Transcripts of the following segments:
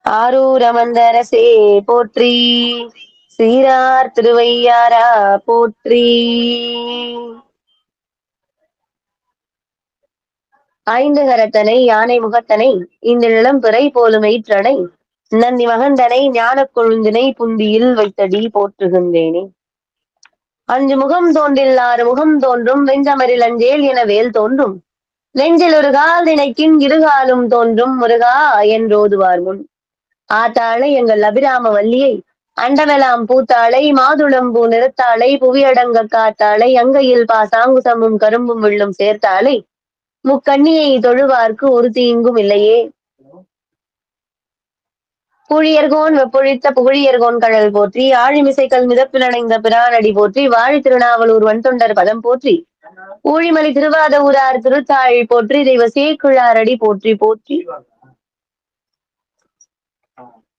ஆரூரமந்தரசே போற்றி, சீரார் திருவையாரா போற்றி. ஐந்து கரத்தனை யானை முகத்தனை இந்த இளம்பிறை போலும் எயிற்றனை நந்தி மகந்தனை ஞானக் கொழுந்தினை புந்தியில் வைத்தடி போற்றுகின்றேனே. அஞ்சு முகம் தோன்றில் ஆறு முகம் தோன்றும் வெஞ்சமரில் அஞ்சேல் என வேல் தோன்றும் நெஞ்சில் ஒரு கால் நினைக்கின் இருகாலும் தோன்றும் முருகா என்றோதுவார் முன். ஆத்தாளை எங்கள் அபிராம வல்லியை அண்டமெலாம் பூத்தாளை மாதுளம் பூ நிறத்தாளை புவியடங்க காத்தாளை அங்கையில் பாசாங்குசமும் கரும்பும் வில்லும் சேர்த்தாளை முக்கண்ணியை தொழுவார்க்கு ஒரு தீங்கும் இல்லையே. புழியர்கோன் வெப்பொழித்த புகழியர்கோன் கழல் போற்றி, ஆழிமிசைக்கல் மிதப்பிலணைந்த பிரானடி போற்றி, வாழி திருநாவலூர் வன்தொண்டர் பதம் போற்றி, ஊழிமலி திருவாத ஊரார் திருத்தாழ் போற்றி, தெய்வ சேக்குழாரடி போற்றி போற்றி.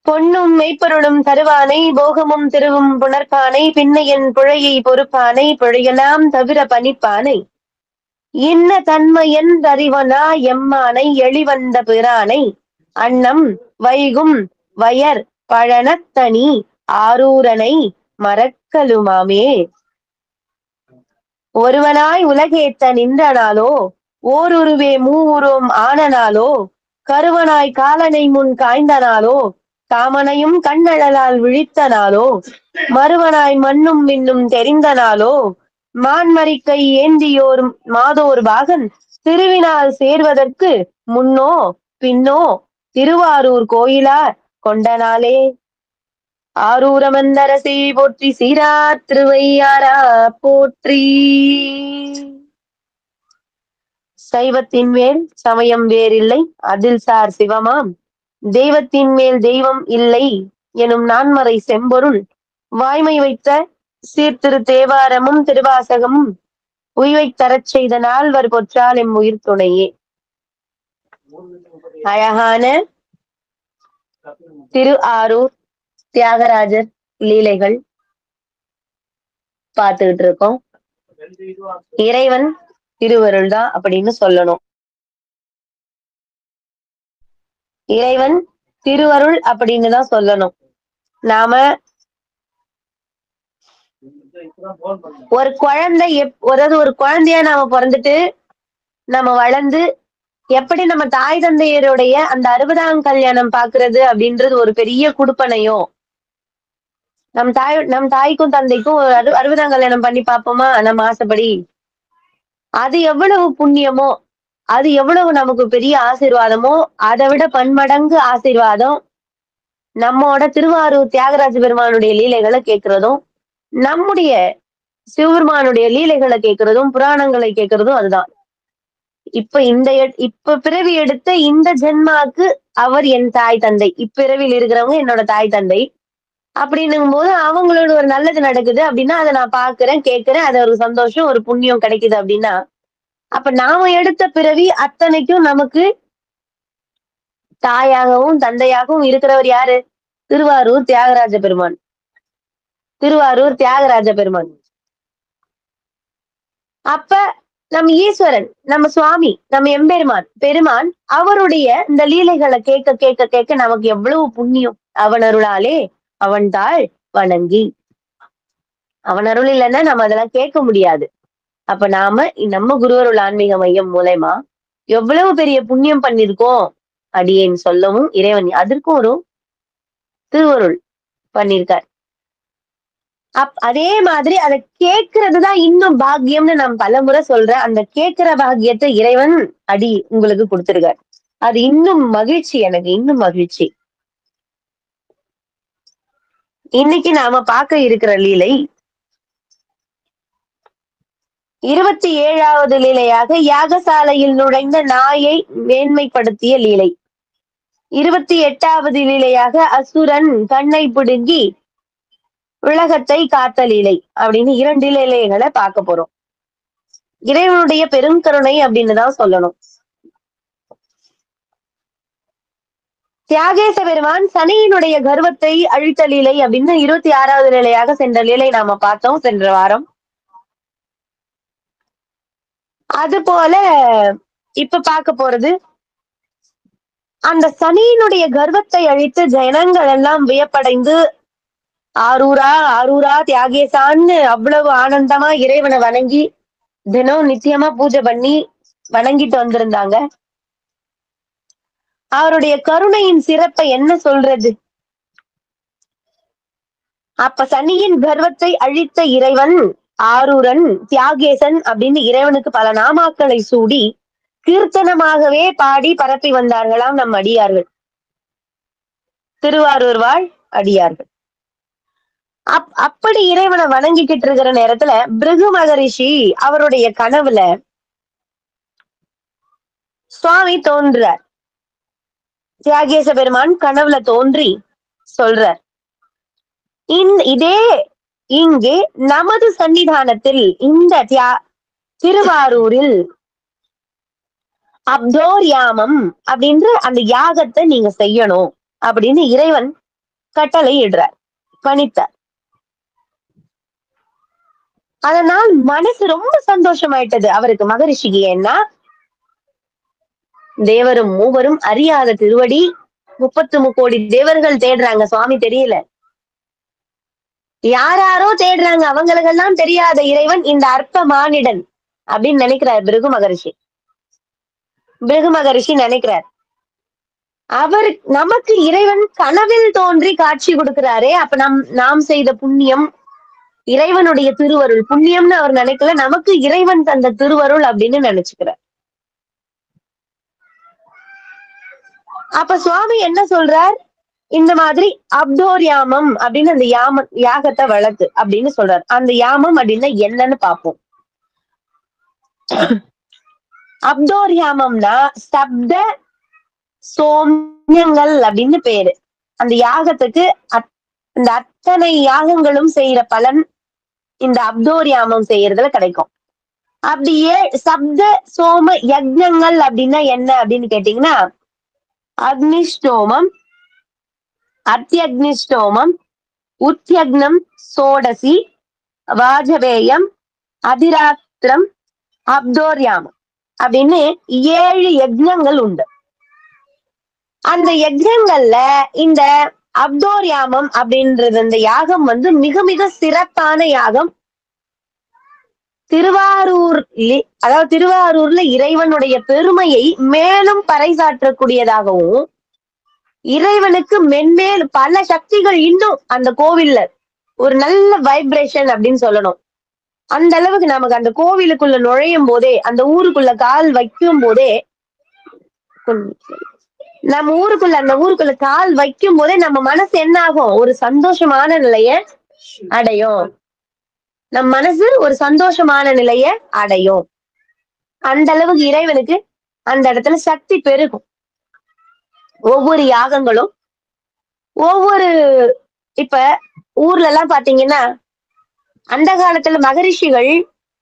பொன்னும் மெய்ப்பொருளும் தருவானை போகமும் திருவும் புணர்ப்பானை பின்னையன் புழையை பொறுப்பானை பிழையெல்லாம் தவிர பணிப்பானை இன்ன தன்மையன் தறிவனா எம்மானை எளிவந்த பிரானை அன்னம் வைகும் வயர் பழனத்தனி ஆரூரனை மறக்கலுமாமே. ஒருவனாய் உலகேத்த நின்றனாலோ ஓருருவே மூவுருவம் ஆனனாலோ கருவனாய் காலனை முன் காய்ந்தனாலோ காமனையும் கண்ணழலால் விழித்தனாலோ மறுவனாய் மண்ணும் விண்ணும் தெரிந்தனாலோ மான்மரிக்கை ஏந்தியோர் மாதோர் பாகன் திருவினால் சேர்வதற்கு முன்னோ பின்னோ திருவாரூர் கோயிலார் கொண்டனாலே. ஆரூரமந்தரசே போற்றி, சீரார் திருவையாரா போற்றி. சைவத்தின் மேல் சமயம் வேறில்லை அதில் சார் சிவமாம் தெய்வத்தின் மேல் தெய்வம் இல்லை எனும் நான்மறை செம்பொருள் வாய்மை வைத்த சீர்திரு தேவாரமும் திருவாசகமும் உய்வைத் தரச் செய்த நால்வர் பொற்றால் எம் உயிர் துணையே. அழகான திரு ஆரூர் தியாகராஜர் லீலைகள் பார்த்துக்கிட்டு இருக்கோம். இறைவன் திருவருள் தான் அப்படின்னு சொல்லணும். இறைவன் திருவருள் அப்படின்னு தான் சொல்லணும். நாம ஒரு குழந்தை அதாவது ஒரு குழந்தையா நாம பிறந்துட்டு நம்ம வளர்ந்து எப்படி நம்ம தாய் தந்தையருடைய அந்த 60ஆம் கல்யாணம் பாக்குறது அப்படின்றது ஒரு பெரிய குடுப்பனையோ, நம் தாய்க்கும் தந்தைக்கும் ஒரு 60ஆம் கல்யாணம் பண்ணி பார்ப்போமா நம்ம ஆசைப்படி, அது எவ்வளவு புண்ணியமோ, அது எவ்வளவு நமக்கு பெரிய ஆசீர்வாதமோ, அதை விட பன்மடங்கு ஆசீர்வாதம் நம்மோட திருவாரூர் தியாகராஜ பெருமானுடைய லீலைகளை கேட்கிறதும், நம்முடைய சிவபெருமானுடைய லீலைகளை கேட்கிறதும், புராணங்களை கேட்கிறதும் அதுதான். இப்ப பிறவி எடுத்த இந்த ஜென்மாக்கு அவர் என் தாய் தந்தை, இப்பிறவியில் இருக்கிறவங்க என்னோட தாய் தந்தை அப்படின்னும் போது அவங்களோட ஒரு நல்லது நடக்குது அப்படின்னா அதை நான் பாக்குறேன் கேட்கிறேன், அது ஒரு சந்தோஷம் ஒரு புண்ணியம் கிடைக்குது அப்படின்னா அப்ப நாம எடுத்த பிறவி அத்தனைக்கும் நமக்கு தாயாகவும் தந்தையாகவும் இருக்கிறவர் யாரு? திருவாரூர் தியாகராஜ பெருமான். திருவாரூர் தியாகராஜ பெருமான். அப்ப நம்ம ஈஸ்வரன், நம்ம சுவாமி, நம்ம எம்பெருமான் பெருமான் அவருடைய இந்த லீலைகளை கேட்க கேட்க கேட்க நமக்கு எவ்வளவு புண்ணியம். அவன் அருளாலே அவன் தாள் வணங்கி, அவன் அருள் இல்லைன்னா நம்ம அதெல்லாம் கேட்க முடியாது. அப்ப நாம நம்ம குருவருள் ஆன்மீக மையம் மூலமா எவ்வளவு பெரிய புண்ணியம் பண்ணிருக்கோம் அடியேன்னு சொல்லவும் இறைவன் அதற்கும் ஒரு திருவருள் பண்ணிருக்கார். அதே மாதிரி அதை கேட்கறதுதான் இன்னும் பாக்கியம்னு நான் பலமுறை சொல்றேன். அந்த கேட்கிற பாக்கியத்தை இறைவன் அடி உங்களுக்கு கொடுத்திருக்கார். அது இன்னும் மகிழ்ச்சி, எனக்கு இன்னும் மகிழ்ச்சி. இன்னைக்கு நாம பார்க்க இருக்கிற லீலை 27வது லீலையாக யாகசாலையில் நுழைந்த நாயை மேன்மைப்படுத்திய லீலை. 28வது லீலையாக அசுரன் கண்ணை பிடுங்கி உலகத்தை காத்த லீலை அப்படின்னு 2 லீலைகளை பார்க்க போறோம். இறைவனுடைய பெருங்கருணை அப்படின்னு தான் சொல்லணும். தியாகேச பெருமான் சனியினுடைய கர்வத்தை அழித்த லீலை அப்படின்னு 26வது லீலையாக சென்ற லீலை நாம பார்த்தோம் சென்ற வாரம். அது போல இப்ப பார்க்க போறது அந்த சனியினுடைய கர்வத்தை அழித்து ஜனங்கள் எல்லாம் வியப்படைந்து ஆரூரா ஆரூரா தியாகேசான்னு அவ்வளவு ஆனந்தமா இறைவனை வணங்கி தினம் நிச்சயமா பூஜை பண்ணி வணங்கிட்டு வந்திருந்தாங்க. அவருடைய கருணையின் சிறப்பை என்ன சொல்றது? அப்ப சனியின் கர்வத்தை அழித்த இறைவன் ஆரூரன் தியாகேசன் அப்படின்னு இறைவனுக்கு பல நாமாக்களை சூடி கீர்த்தனமாகவே பாடி பரப்பி வந்தார்களாம் நம் அடியார்கள், திருவாரூர் வாழ் அடியார்கள். அப்படி இறைவனை வணங்கிக்கிட்டு இருக்கிற நேரத்துல பிருகு மகரிஷி அவருடைய கனவுல சுவாமி தோன்றார். தியாகேச பெருமான் கனவுல தோன்றி சொல்றார், இதே இங்கே நமது சன்னிதானத்தில் இந்த திருவாரூரில் அப்தோர் யாமம் அப்படின்ற அந்த யாகத்தை நீங்க செய்யணும் அப்படின்னு இறைவன் கட்டளை இடுறார், பணித்தார். அதனால் மனசு ரொம்ப சந்தோஷமாயிட்டது அவருக்கு, மகரிஷிக்கு. ஏன்னா தேவரும் மூவரும் அறியாத திருவடி, 33 தேவர்கள் தேடுறாங்க, சுவாமி தெரியல. யாராரோ தேடுறாங்க, அவங்களுக்கெல்லாம் தெரியாத இறைவன் இந்த அற்ப மானிடன் அப்படின்னு நினைக்கிறார் பிருகு மகரிஷி. பிருகு மகரிஷி நினைக்கிறார், அவர் நமக்கு இறைவன் கனவில் தோன்றி காட்சி கொடுக்கிறாரே, அப்ப நாம் செய்த புண்ணியம், இறைவனுடைய திருவருள் புண்ணியம்னு அவர் நினைக்கல, நமக்கு இறைவன் தந்த திருவருள் அப்படின்னு நினைச்சுக்கிறார். அப்ப சுவாமி என்ன சொல்றார், இந்த மாதிரி அப்தோர் யாமம் அப்படின்னு அந்த யாகத்தை வளர்த்து அப்படின்னு சொல்றாரு. அந்த யாமம் அப்படின்னா என்னன்னு பார்ப்போம். அப்தோர் யாமம்னா சப்த சோம்யங்கள் அப்படின்னு பேரு. அந்த யாகத்துக்கு இந்த அத்தனை யாகங்களும் செய்யற பலன் இந்த அப்தோர் யாமம் செய்யறதுல கிடைக்கும். அப்படியே சப்த சோம யஜ்ஞங்கள் அப்படின்னா என்ன அப்படின்னு கேட்டீங்கன்னா, அக்னிஷ்டோமம், அத்யக்னிஷ்டோமம், உத்யக்னம், சோடசி, வாஜபேயம், அதிராத்திரம், அப்தோர்யாமம் அப்படின்னு 7 யஜ்ஞங்கள் உண்டு. அந்த யஜ்ஞங்கள்ல இந்த அப்தோர்யாமம் அப்படின்றது அந்த யாகம் வந்து மிக மிக சிறப்பான யாகம். திருவாரூர்ல இறைவனுடைய பெருமையை மேலும் பறைசாற்றக்கூடியதாகவும், இறைவனுக்கு மென்மேல் பல சக்திகள் இன்னும் அந்த கோவில்ல ஒரு நல்ல வைப்ரேஷன் அப்படின்னு சொல்லணும். அந்த அளவுக்கு நமக்கு அந்த கோவிலுக்குள்ள நுழையும் போதே, அந்த ஊருக்குள்ள கால் வைக்கும் போதே, நம்ம அந்த ஊருக்குள்ள கால் வைக்கும் போதே நம்ம மனசு என்ன ஆகும், ஒரு சந்தோஷமான நிலைய அடையும். நம் மனசு ஒரு சந்தோஷமான நிலைய அடையும். அந்த அளவுக்கு இறைவனுக்கு அந்த இடத்துல சக்தி பெருகும். ஒவ்வொரு யாகங்களும் ஒவ்வொரு, இப்ப ஊர்ல எல்லாம் பாத்தீங்கன்னா அந்த காலத்துல மகரிஷிகள்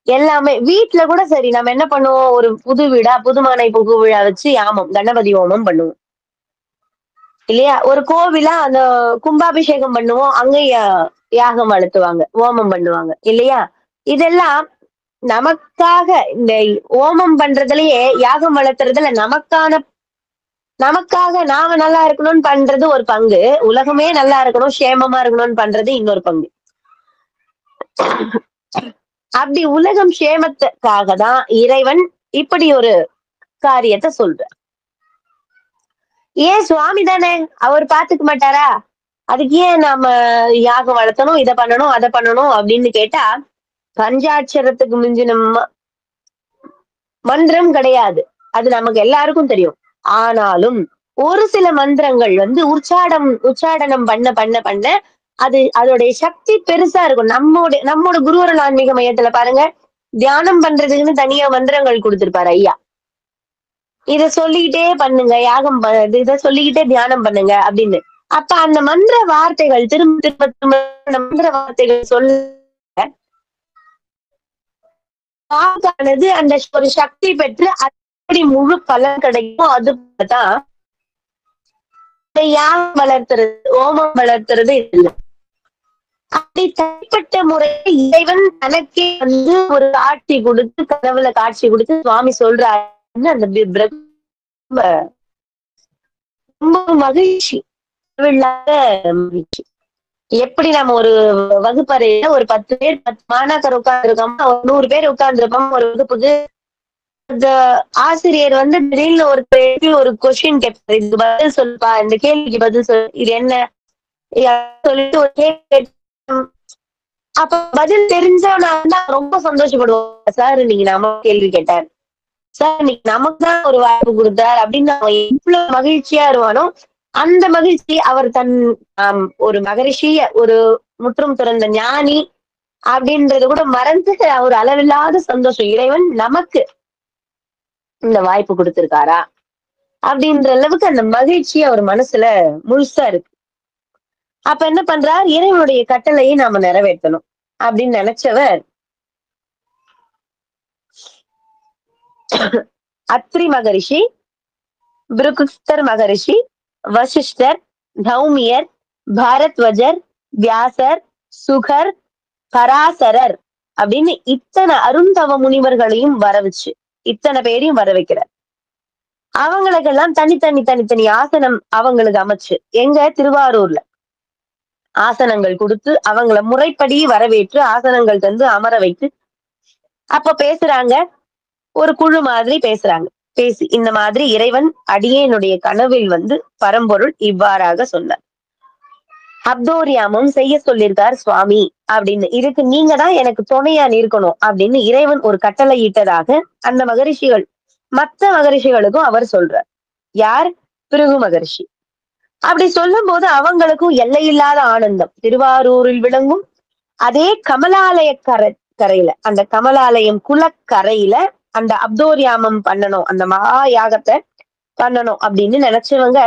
எல்லாமே வீட்டுல கூட சரி, நம்ம என்ன பண்ணுவோம், ஒரு புது வீடா புதுமனை புகு விழா வச்சு யாமம் கணபதி ஹோமம் பண்ணுவோம் இல்லையா? ஒரு கோவிலா அந்த கும்பாபிஷேகம் பண்ணுவோம், அங்க யாகம் வளர்த்துவாங்க, ஹோமம் பண்ணுவாங்க இல்லையா? இதெல்லாம் நமக்காக, இந்த ஹோமம் பண்றதுலயே யாகம் வளர்த்துறதுல நமக்காக நாம நல்லா இருக்கணும்னு பண்றது ஒரு பங்கு, உலகமே நல்லா இருக்கணும் சேமமா இருக்கணும்னு பண்றது இன்னொரு பங்கு. அப்படி உலகம் சேமத்துக்காக தான் இறைவன் இப்படி ஒரு காரியத்தை சொல்ற. ஏன் சுவாமி தானே, அவர் பாத்துக்க மாட்டாரா? அதுக்கு ஏன் நாம யாகம் வளர்த்தணும், இதை பண்ணணும் அதை பண்ணணும் அப்படின்னு கேட்டா, பஞ்சாட்சரத்துக்கு மிஞ்சின மந்திரம் கிடையாது, அது நமக்கு எல்லாருக்கும் தெரியும். ஆனாலும் ஒரு சில மந்திரங்கள் வந்து உச்சாடனம் பண்ண பண்ண பண்ண அது அதோடைய சக்தி பெருசா இருக்கும். நம்மோட குருவருள் ஆன்மீக மையத்துல பாருங்க, தியானம் பண்றதுக்குன்னு தனியா மந்திரங்கள் கொடுத்திருப்பாரு ஐயா. இத சொல்லிக்கிட்டே பண்ணுங்க, யாகம் இத சொல்லிக்கிட்டே தியானம் பண்ணுங்க அப்படின்னு. அப்ப அந்த மந்திர வார்த்தைகள் திரும்ப திரும்ப திரும்ப மந்திர வார்த்தைகள் சொல்ல அந்த ஒரு சக்தி பெற்று அப்படி முழு பலன் கிடைக்கும். அதுதான் யாகம் வளர்த்துறது, ஓமம் வளர்த்துறது இல்லை. அப்படி தனிப்பட்ட முறையை இறைவன் தனக்கே வந்து ஒரு காட்சி கொடுத்து, கனவுல காட்சி கொடுத்து சுவாமி சொல்றாருன்னு அந்த ரொம்ப மகிழ்ச்சி, அளவில்லாத மகிழ்ச்சி. எப்படி நம்ம ஒரு வகுப்பறையில ஒரு 10 பேர் 10 மாணாக்கர் உட்கார்ந்துருக்கோம்னா, ஒரு 100 பேர் உட்கார்ந்துருப்போம் ஒரு வகுப்புக்கு. அந்த ஆசிரியர் வந்து திடீர்னு ஒரு கொஸ்டின் கேட்பாரு. இதுக்கு பதில் சொல்லுப்பா, இந்த கேள்விக்கு பதில் சொல்லு. இது என்ன? சொல்லிட்டு ஒரு கேள்வி அப்ப பதில் தெரிஞ்சவனா இருந்தா ரொம்ப சந்தோஷப்படுவோம். சார் இன்னைக்கு நம்ம கேள்வி கேட்டார். சார் இன்னைக்கு நமக்கு தான் ஒரு வாய்ப்பு கொடுத்தார் அப்படின்னு அவன் எவ்வளவு மகிழ்ச்சியா இருவானோ, அந்த மகிழ்ச்சி அவர் தன் ஒரு மகரிஷி, ஒரு முற்றும் துறந்த ஞானி அப்படின்றத கூட மறந்து ஒரு அளவில்லாத சந்தோஷம். இறைவன் நமக்கு இந்த வாய்ப்பு கொடுத்திருக்காரா? அப்படின்ற அளவுக்கு அந்த மகிழ்ச்சி அவர் மனசுல முழுசா இருக்கு. அப்ப என்ன பண்றார்? இறைவனுடைய கட்டளையை நாம நிறைவேற்றணும் அப்படின்னு நினைச்சவர் அத்ரி மகரிஷி, பிருகுஸ்தர் மகரிஷி, வசிஷ்டர், தௌமியர், பாரத்வஜர், வியாசர், சுகர், பராசரர் அப்படின்னு இத்தனை அருந்தவ முனிவர்களையும் வர வச்சு இத்தனை பேரையும் வர வைக்கிறார். அவங்களுக்கெல்லாம் தனித்தனி ஆசனம் அவங்களுக்கு அமைச்சு எங்க திருவாரூர்ல ஆசனங்கள் கொடுத்து அவங்கள முறைப்படி வரவேற்று ஆசனங்கள் தந்து அமர வைத்து அப்ப பேசுறாங்க. ஒரு குழு மாதிரி பேசுறாங்க. பேசி இந்த மாதிரி இறைவன் அடியேனுடைய கனவில் வந்து பரம்பொருள் இவ்வாறாக சொன்னார். அப்தோரியாமும் செய்ய சொல்லியிருக்கார் சுவாமி அப்படின்னு. இதுக்கு நீங்க தான் எனக்கு துணையா நிற்கணும் அப்படின்னு இறைவன் ஒரு கட்டளை இட்டதாக அந்த மகரிஷிகள் மற்ற மகரிஷிகளுக்கும் அவர் சொல்றார். யார்? பிருகு மகரிஷி. அப்படி சொல்லும் போது அவங்களுக்கும் எல்லையில்லாத ஆனந்தம். திருவாரூரில் விளங்கும் அதே கமலாலய கரையில அந்த கமலாலயம் குளக்கரையில அந்த அப்தோரியாமம் பண்ணணும், அந்த மகா யாகத்தை பண்ணணும் அப்படின்னு நினைச்சவங்க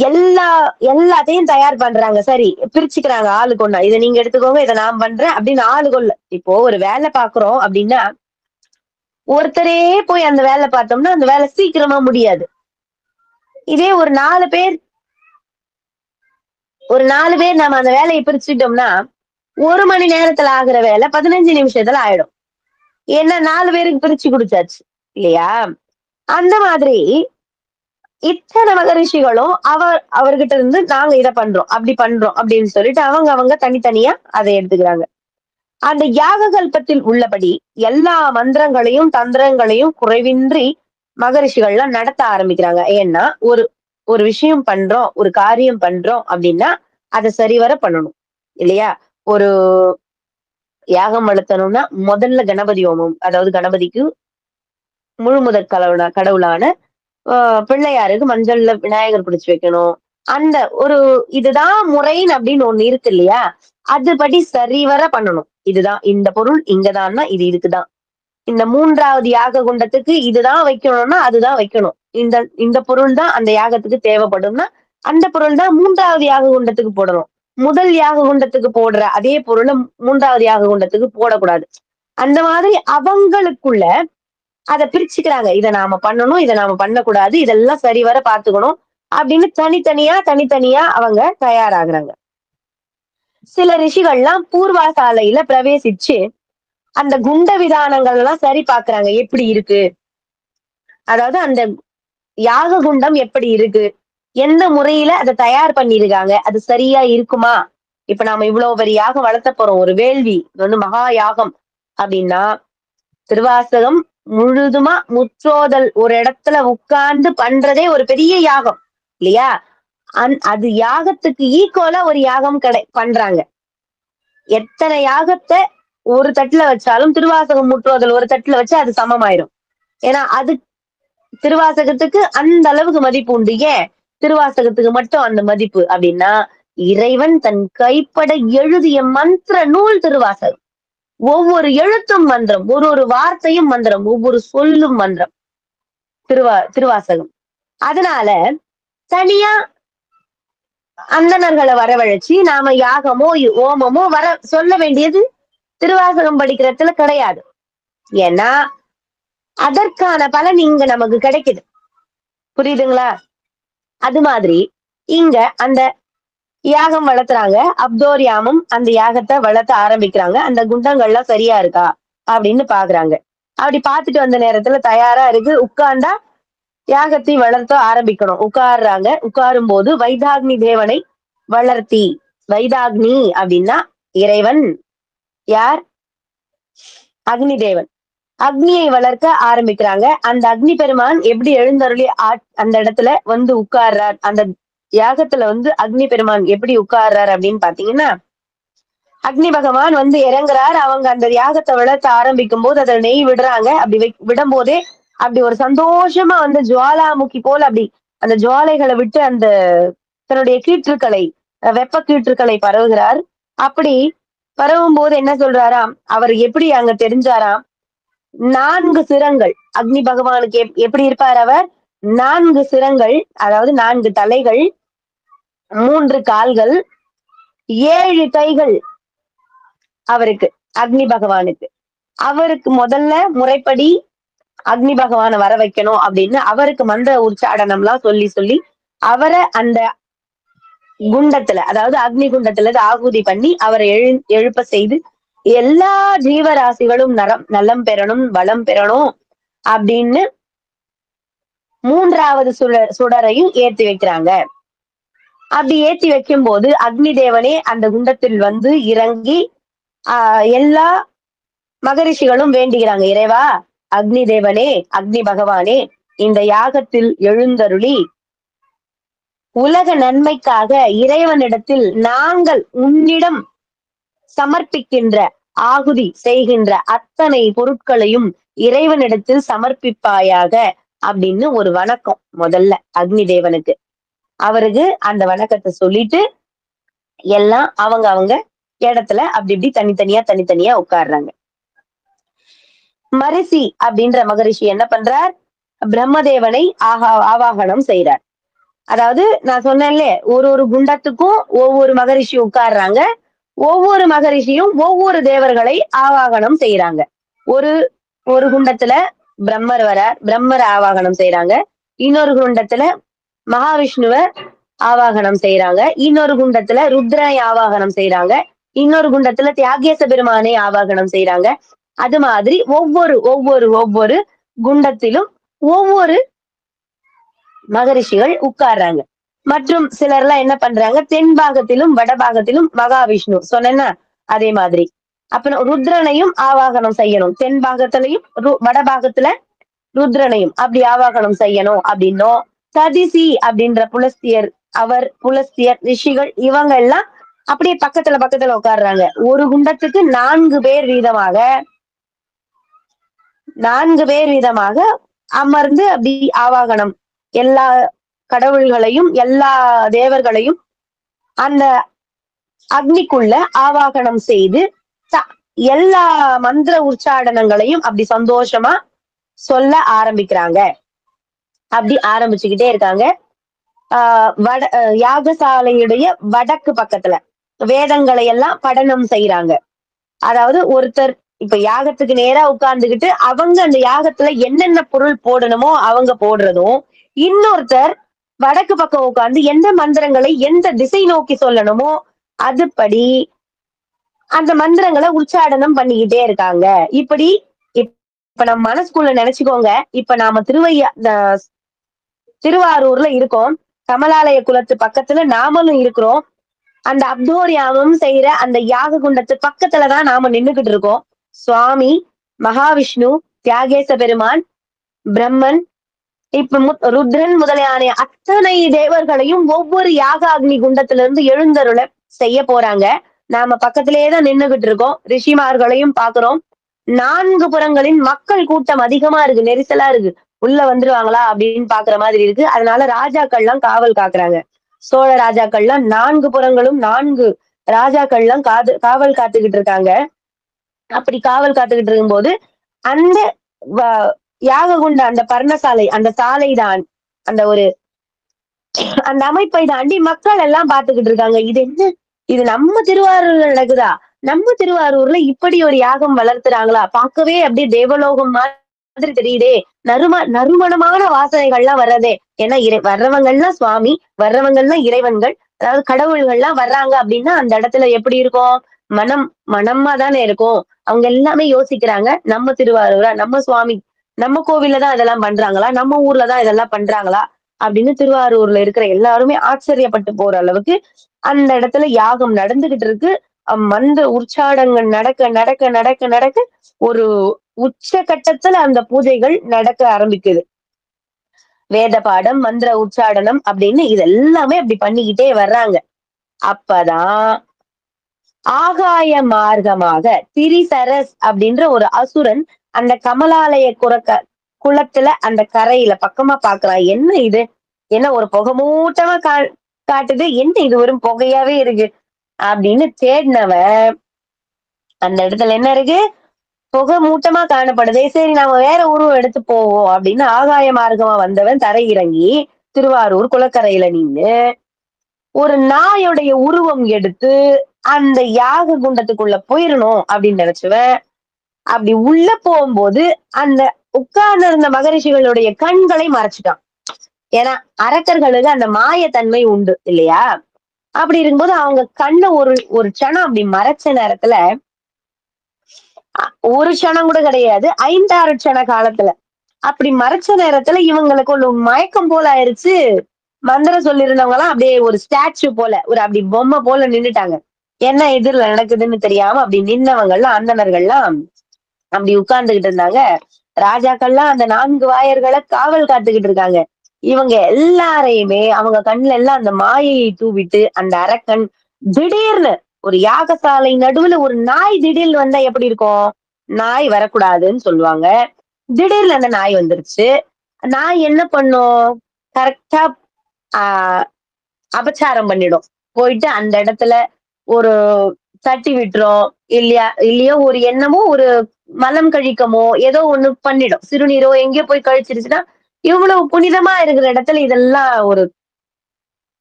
எல்லாத்தையும் தயார் பண்றாங்க. சரி, பிரிச்சுக்கிறாங்க ஆளுக்கு ஒண்ணா. இதை நீங்க எடுத்துக்கோங்க, இதை நான் பண்றேன் அப்படின்னு ஆளுக்குள்ள. இப்போ ஒரு வேலை பாக்குறோம் அப்படின்னா ஒருத்தரே போய் அந்த வேலை பார்த்தோம்னா அந்த வேலை சீக்கிரமா முடியாது. இதே ஒரு 4 பேர் நம்ம அந்த வேலையை பிரிச்சுட்டோம்னா 1 மணி நேரத்துல ஆகுற வேலை 15 நிமிஷத்துல ஆயிடும். ஏன்னா 4 பேருக்கு பிரிச்சு குடிச்சாச்சு இல்லையா? அந்த மாதிரி இத்தனை மகரிஷிகளும் அவர்கிட்ட இருந்து நாங்க இதை பண்றோம் அப்படி பண்றோம் அப்படின்னு சொல்லிட்டு அவங்க தனித்தனியா அதை எடுத்துக்கிறாங்க. அந்த யாக கல்பத்தில் உள்ளபடி எல்லா மந்திரங்களையும் தந்திரங்களையும் குறைவின்றி மகரிஷிகள்லாம் நடத்த ஆரம்பிக்கிறாங்க. ஏன்னா ஒரு விஷயம் பண்றோம், ஒரு காரியம் பண்றோம் அப்படின்னா அதை சரிவர பண்ணணும் இல்லையா? ஒரு யாகம் வளர்த்தணும்னா முதல்ல கணபதி ஹோமம், அதாவது கணபதிக்கு முழு முதற் கடவுளான பிள்ளையாருக்கு மஞ்சள்ல விநாயகர் பிடிச்சு வைக்கணும். அந்த ஒரு இதுதான் முறைன்னு அப்படின்னு ஒண்ணு இருக்கு இல்லையா? அதுபடி சரிவர பண்ணணும். இதுதான் இந்த பொருள் இங்கதான்னா இது இதுக்குதான். இந்த 3வது யாக குண்டத்துக்கு இதுதான் வைக்கணும்னா அதுதான் வைக்கணும். இந்த பொருள் தான் அந்த யாகத்துக்கு தேவைப்படும்னா அந்த பொருள் தான் 3வது யாக குண்டத்துக்கு போடணும். முதல் யாக குண்டத்துக்கு போடுற அதே பொருளை 3வது யாக குண்டத்துக்கு போடக்கூடாது. அந்த மாதிரி அவங்களுக்குள்ள அதை பிரிச்சுக்கிறாங்க. இதை நாம பண்ணணும், இதை நாம பண்ணக்கூடாது, இதெல்லாம் சரிவர பார்த்துக்கணும் அப்படின்னு தனித்தனியா அவங்க தயாராகுறாங்க. சில ரிஷிகள்லாம் பூர்வாசாலையில பிரவேசிச்சு அந்த குண்ட விதானங்கள் எல்லாம் சரி பாக்குறாங்க. எப்படி இருக்கு, அதாவது அந்த யாக குண்டம் எப்படி இருக்கு, எந்த முறையில அதை தயார் பண்ணிருக்காங்க, அது சரியா இருக்குமா? இப்ப நாம இவ்வளவு பெரிய யாகம் வளர்த்த போறோம், ஒரு வேள்வி வந்து மகா யாகம் அப்படின்னா திருவாசகம் முழுதுமா முற்றோதல் ஒரு இடத்துல உட்கார்ந்து பண்றதே ஒரு பெரிய யாகம் இல்லையா? அது யாகத்துக்கு ஈக்குவலா ஒரு யாகம் பண்றாங்க. எத்தனை யாகத்தை ஒரு தட்டுல வச்சாலும் திருவாசகம் முற்றோதல் ஒரு தட்டுல வச்சு அது சமமாயிரும். ஏன்னா அது திருவாசகத்துக்கு அந்த அளவுக்கு மதிப்பு உண்டு. ஏன் திருவாசகத்துக்கு மட்டும் அந்த மதிப்பு அப்படின்னா இறைவன் தன் கைப்பட எழுதிய மந்திர நூல் திருவாசகம். ஒவ்வொரு எழுத்தும் மந்திரம், ஒரு வார்த்தையும் மந்திரம், ஒவ்வொரு சொல்லும் மந்திரம் திருவாசகம். அதனால தனியா அந்தணர்களை வரவழைச்சு நாம யாகமோ ஓமமோ சொல்ல வேண்டியது திருவாசகம் படிக்கிறதுல கிடையாது. ஏன்னா அதற்கான பலன் இங்க நமக்கு கிடைக்குது. புரியுதுங்களா? அது மாதிரி இங்க அந்த யாகம் வளர்த்துறாங்க. அப்தோரியாமும் அந்த யாகத்தை வளர்த்த ஆரம்பிக்கிறாங்க. அந்த குண்டங்கள்லாம் சரியா இருக்கா அப்படின்னு பாக்குறாங்க. அப்படி பார்த்துட்டு வந்த நேரத்துல தயாரா இருக்கு. உட்கார்ந்தா யாகத்தை வளர்த்த ஆரம்பிக்கணும். உட்கார்றாங்க. உட்காரும் போது வைதாக்னி தேவனை வளர்த்தி. வைதாக்னி அப்படின்னா இறைவன். யார்? அக்னி தேவன். அக்னியை வளர்க்க ஆரம்பிக்கிறாங்க. அந்த அக்னி பெருமான் எப்படி எழுந்தருளி அந்த இடத்துல வந்து உட்கார்றார், அந்த யாகத்துல வந்து அக்னி பெருமான் எப்படி உட்கார்றார் அப்படின்னு பாத்தீங்கன்னா, அக்னி பகவான் வந்து இறங்குறார். அவங்க அந்த யாகத்தை வளர்த்த ஆரம்பிக்கும் போது அதுல நெய் விடுறாங்க. அப்படி விடும் போதே அப்படி ஒரு சந்தோஷமா வந்து ஜுவாலாமுகி போல அப்படி அந்த ஜுவாலைகளை விட்டு அந்த தன்னுடைய கீற்றுக்களை, வெப்ப கீற்றுக்களை பரவுகிறார். அப்படி பரவும் போது என்ன சொல்றாராம், அவர் எப்படி அங்க தெரிஞ்சாராம், 4 சிரங்கள். அக்னி பகவானுக்கு எப்படி இருப்பார் அவர்? 4 சிரங்கள், அதாவது 4 தலைகள், 3 கால்கள், 7 கைகள் அவருக்கு, அக்னி பகவானுக்கு. அவருக்கு முதல்ல முறைப்படி அக்னி பகவானை வர வைக்கணும் அப்படின்னு அவருக்கு மந்திர உச்சாடனம் எல்லாம் சொல்லி சொல்லி அவரை அந்த குண்டத்துல, அதாவது அக்னி குண்டத்துல ஆகுதி பண்ணி அவரை எழுப்ப செய்து எல்லா ஜீவராசிகளும் நலம் பெறணும், வளம் பெறணும் அப்படின்னு 3வது சுடரையும் ஏத்தி வைக்கிறாங்க. அப்படி ஏத்தி வைக்கும் போது அக்னி தேவனே அந்த குண்டத்தில் வந்து இறங்கி எல்லா மகரிஷிகளும் வேண்டுகிறாங்க, இறைவா அக்னி தேவனே, அக்னி பகவானே, இந்த யாகத்தில் எழுந்தருளி உலக நன்மைக்காக இறைவனிடத்தில் நாங்கள் உன்னிடம் சமர்ப்பிக்கின்ற ஆகுதி செய்கின்ற அத்தனை பொருட்களையும் இறைவனிடத்தில் சமர்ப்பிப்பாயாக அப்படின்னு ஒரு வணக்கம் முதல்ல அக்னி தேவனுக்கு. அவருக்கு அந்த வணக்கத்தை சொல்லிட்டு எல்லாம் அவங்க இடத்துல அப்படி இப்படி தனித்தனியா உட்கார்றாங்க. மரிசி அப்படின்ற மகரிஷி என்ன பண்றார், பிரம்மதேவனை ஆவாகனம் செய்யறார். அதாவது நான் சொன்னேன்ல, ஒரு குண்டத்துக்கும் ஒவ்வொரு மகரிஷி உட்கார்றாங்க. ஒவ்வொரு மகரிஷியும் ஒவ்வொரு தேவர்களை ஆவாகனம் செய்யறாங்க. ஒரு ஒரு குண்டத்துல பிரம்மர் வரார், பிரம்மர் ஆவாகனம் செய்யறாங்க. இன்னொரு குண்டத்துல மகாவிஷ்ணுவ ஆவாகனம் செய்யறாங்க. இன்னொரு குண்டத்துல ருத்ரனை ஆவாகனம் செய்யறாங்க. இன்னொரு குண்டத்துல தியாகேச பெருமானை ஆவாகனம் செய்யறாங்க. அது மாதிரி ஒவ்வொரு குண்டத்திலும் ஒவ்வொரு மகரிஷிகள் உட்கார்றாங்க. மற்றும் சிலர்லாம் என்ன பண்றாங்க, தென்பாகத்திலும் வடபாகத்திலும் மகாவிஷ்ணு சொன்னா அதே மாதிரி. அப்புறம் ருத்ரனையும் ஆவாகனம் செய்யணும். தென்பாகத்திலையும் வடபாகத்துல ருத்ரனையும் அப்படி ஆவாகனம் செய்யணும் அப்படின்னும், சதிசி அப்படின்ற புலஸ்தியர், புலஸ்தியர் ரிஷிகள் இவங்க எல்லாம் அப்படியே பக்கத்துல உட்கார்றாங்க. ஒரு குண்டத்துக்கு 4 பேர் வீதமாக அமர்ந்து அப்படி ஆவாகனம் எல்லா கடவுள்களையும் எல்லா தேவர்களையும் அந்த அக்னிக்குள்ள ஆவாகனம் செய்து எல்லா மந்திர உச்சாடனங்களையும் அப்படி சந்தோஷமா சொல்ல ஆரம்பிக்கிறாங்க. அப்படி ஆரம்பிச்சுக்கிட்டே இருக்காங்க. யாகசாலையுடைய வடக்கு பக்கத்துல வேதங்களை எல்லாம் படனம் செய்யறாங்க. அதாவது ஒருத்தர் இப்ப யாகத்துக்கு நேரா உட்கார்ந்துகிட்டு அவங்க அந்த யாகத்துல என்னென்ன பொருள் போடணுமோ அவங்க போடுறதும், இன்னொருத்தர் வடக்கு பக்கம் உட்கார்ந்து எந்த மந்திரங்களை எந்த திசை நோக்கி சொல்லணுமோ அதுபடி அந்த மந்திரங்களை உச்சாடனம் பண்ணிக்கிட்டே இருக்காங்க. இப்ப நம்ம மனசுக்குள்ள நினைச்சுக்கோங்க, இப்ப நாம திருவாரூர்ல இருக்கோம். கமலாலய குலத்து பக்கத்துல நாமளும் இருக்கிறோம். அந்த அப்தோரியாமம் செய்யற அந்த யாக குண்டத்து பக்கத்துலதான் நாம நின்னுகிட்டு இருக்கோம். சுவாமி, மகாவிஷ்ணு, தியாகேச பெருமான், பிரம்மன், இப்ப ருத்ரன் முதலியான அத்தனை தேவர்களையும் ஒவ்வொரு யாக அக்னி குண்டத்துல இருந்து எழுந்தருள செய்ய போறாங்க. நாம பக்கத்திலேயேதான் நின்னுகிட்டு இருக்கோம். ரிஷிமார்களையும் பாக்குறோம். 4 புறங்களின் மக்கள் கூட்டம் அதிகமா இருக்கு, நெரிசலா இருக்கு. உள்ள வந்துருவாங்களா அப்படின்னு பாக்குற மாதிரி இருக்கு. அதனால ராஜாக்கள்லாம் காவல் காக்குறாங்க. சோழ ராஜாக்கள்லாம் 4 புறங்களும் 4 ராஜாக்கள்லாம் காவல் காத்துக்கிட்டு இருக்காங்க. அப்படி காவல் காத்துக்கிட்டு இருக்கும்போது அந்த யாக குண்ட அந்த பர்ணசாலை, அந்த சாலை தான் அந்த ஒரு அந்த அமைப்பை தாண்டி மக்கள் எல்லாம் பாத்துக்கிட்டு இருக்காங்க. இது என்ன, இது நம்ம திருவாரூர்ல நடக்குதா? நம்ம திருவாரூர்ல இப்படி ஒரு யாகம் வளர்த்துறாங்களா? பார்க்கவே அப்படியே தேவலோகம் மாதிரி தெரியுதே. நறுமணமான வாசனைகள்லாம் வர்றதே. ஏன்னா வர்றவங்கள்லாம் சுவாமி, வர்றவங்கள்லாம் இறைவன்கள், அதாவது கடவுள்கள்லாம் வர்றாங்க அப்படின்னா அந்த இடத்துல எப்படி இருக்கும்? மனமா தானே இருக்கும். அவங்க எல்லாமே யோசிக்கிறாங்க, நம்ம திருவாரூரா, நம்ம சுவாமி நம்ம கோவில்ல தான் இதெல்லாம் பண்றாங்களா? நம்ம ஊர்ல தான் இதெல்லாம் பண்றாங்களா? அப்படின்னு திருவாரூர்ல இருக்கிற எல்லாருமே ஆச்சரியப்பட்டு போற அளவுக்கு அந்த இடத்துல யாகம் நடந்துகிட்டு இருக்கு. மந்திர உற்சாடங்கள் நடக்க, நடக்க, நடக்க, நடக்க ஒரு உச்ச கட்டத்துல அந்த பூஜைகள் நடக்க ஆரம்பிக்குது. வேத பாடம், மந்திர உச்சாடனம் அப்படின்னு இது எல்லாமே அப்படி பண்ணிக்கிட்டே வர்றாங்க. அப்பதான் ஆகாய மார்க்கமாக திரிசரஸ் அப்படின்ற ஒரு அசுரன் அந்த கமலாலய குளத்துல அந்த கரையில பக்கமா பாக்குறான். என்ன இது? என்ன ஒரு புகை மூட்டமா காட்டுது? என்ன இது வெறும் புகையாவே இருக்கு? அப்படின்னு தேடினவன் அந்த இடத்துல என்ன இருக்கு? புகை மூட்டமா காணப்படுதே. சரி நாம வேற உருவம் எடுத்து போவோம் அப்படின்னு ஆகாய மார்க்கமா வந்தவன் தரை இறங்கி திருவாரூர் குளக்கரையில நின்னு ஒரு நாயுடைய உருவம் எடுத்து அந்த யாக குண்டத்துக்குள்ள போயிரணும் அப்படின்னு நினைச்சவன் அப்படி உள்ள போகும்போது அந்த உட்கார்ந்து இருந்த மகரிஷிகளுடைய கண்களை மறைச்சிட்டான். ஏன்னா அரக்கர்களுக்கு அந்த மாயத்தன்மை உண்டு இல்லையா? அப்படி இருக்கும்போது அவங்க கண்ணை ஒரு ஒரு க்ஷணம் அப்படி மறைச்ச நேரத்துல ஒரு க்ஷணம் கூட கிடையாது. 5, 6 க்ஷண காலத்துல அப்படி மறைச்ச நேரத்துல இவங்களுக்கு ஒரு மயக்கம் போல ஆயிருச்சு. மந்திரம் சொல்லியிருந்தவங்க எல்லாம் அப்படியே ஒரு ஸ்டாச்சு போல ஒரு அப்படி பொம்மை போல நின்னுட்டாங்க. என்ன எதிர்ல நடக்குதுன்னு தெரியாம அப்படி நின்னவங்கலாம் அந்தணர்கள்லாம் அப்படி உட்கார்ந்துகிட்டு இருந்தாங்க. ராஜாக்கள்லாம் அந்த 4 வாயர்களை காவல் காத்துக்கிட்டு இருக்காங்க. இவங்க எல்லாரையுமே அவங்க கண்ணுல எல்லாம் அந்த மாயையை தூவிட்டு அந்த அரக்கன் திடீர்னு ஒரு யாகசாலை நடுவுல ஒரு நாய் திடீர்னு வந்தா எப்படி இருக்கும்? நாய் வரக்கூடாதுன்னு சொல்லுவாங்க. திடீர்னு அந்த நாய் வந்துருச்சு. நாய் என்ன பண்ணும்? கரெக்ட்டா ஆஹ் அபச்சாரம் பண்ணிடும். போயிட்டு அந்த இடத்துல ஒரு தட்டி விட்டுரும். இல்லையோ ஒரு எண்ணமோ ஒரு மலம் கழிக்கமோ ஏதோ ஒண்ணு பண்ணிடும். சிறுநீரோ எங்கேயோ போய் கழிச்சிருச்சுன்னா, இவ்வளவு புனிதமா இருக்கிற இடத்துல இதெல்லாம் ஒரு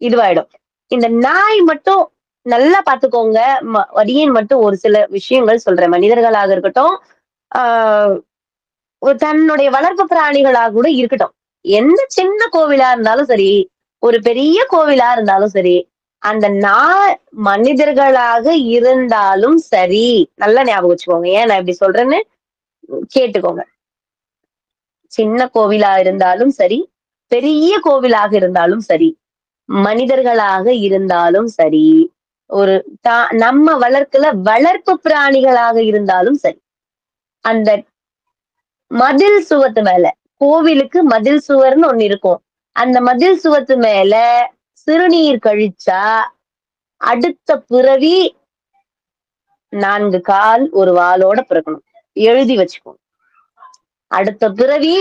இதுவாயிடும். இந்த நாய் மட்டும் நல்லா பாத்துக்கோங்க. அடியேன் மட்டும் ஒரு சில விஷயங்கள் சொல்றேன். மனிதர்களாக இருக்கட்டும், ஆஹ் தன்னுடைய வளர்ப்பு பிராணிகளாக கூட இருக்கட்டும். எந்த சின்ன கோவிலா இருந்தாலும் சரி, ஒரு பெரிய கோவிலா இருந்தாலும் சரி, அந்த மனிதர்களாக இருந்தாலும் சரி, நல்லா ஞாபகம் வச்சுக்கோங்க. ஏன் நான் இப்படி சொல்றேன்னு கேட்டுக்கோங்க. சின்ன கோவிலா இருந்தாலும் சரி, பெரிய கோவிலாக இருந்தாலும் சரி, மனிதர்களாக இருந்தாலும் சரி, ஒரு நம்ம வளர்ப்பு பிராணிகளாக இருந்தாலும் சரி, அந்த மதில் சுவத்து மேல கோவிலுக்கு மதில் சுவர்ன்னு ஒண்ணு இருக்கும். அந்த மதில் சுவத்து மேல சிறுநீர் கழிச்சா அடுத்த பிறவி 4 கால் ஒரு வாலோட பிறக்கணும். எழுதி வச்சுக்கோங்க. அடுத்த பிறவி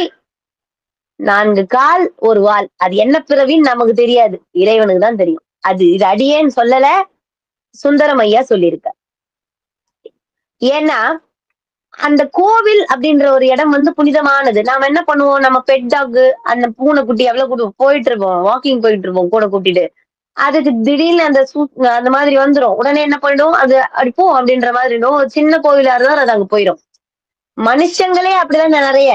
4 கால் ஒரு வால். அது என்ன பிறவின்னு நமக்கு தெரியாது. இறைவனுக்கு தான் தெரியும். இது அடியேன்னு சொல்லல. சுந்தரம் ஐயா சொல்லியிருக்கார். ஏன்னா அந்த கோவில் அப்படின்ற ஒரு இடம் வந்து புனிதமானது. நாம என்ன பண்ணுவோம்? நம்ம பெட் டாக் அந்த பூனைக்குட்டி எவ்வளவு போயிட்டு இருப்போம். வாக்கிங் போயிட்டு இருப்போம் கூட கூட்டிட்டு. அதுக்கு திடீர்னு அந்த மாதிரி வந்துரும். உடனே என்ன பண்ணிடும்? அது அடிப்போம் அப்படின்ற மாதிரி சின்ன கோவிலா இருந்தாலும் அது அங்க போயிடும். மனுஷங்களே அப்படிதான் நிறைய.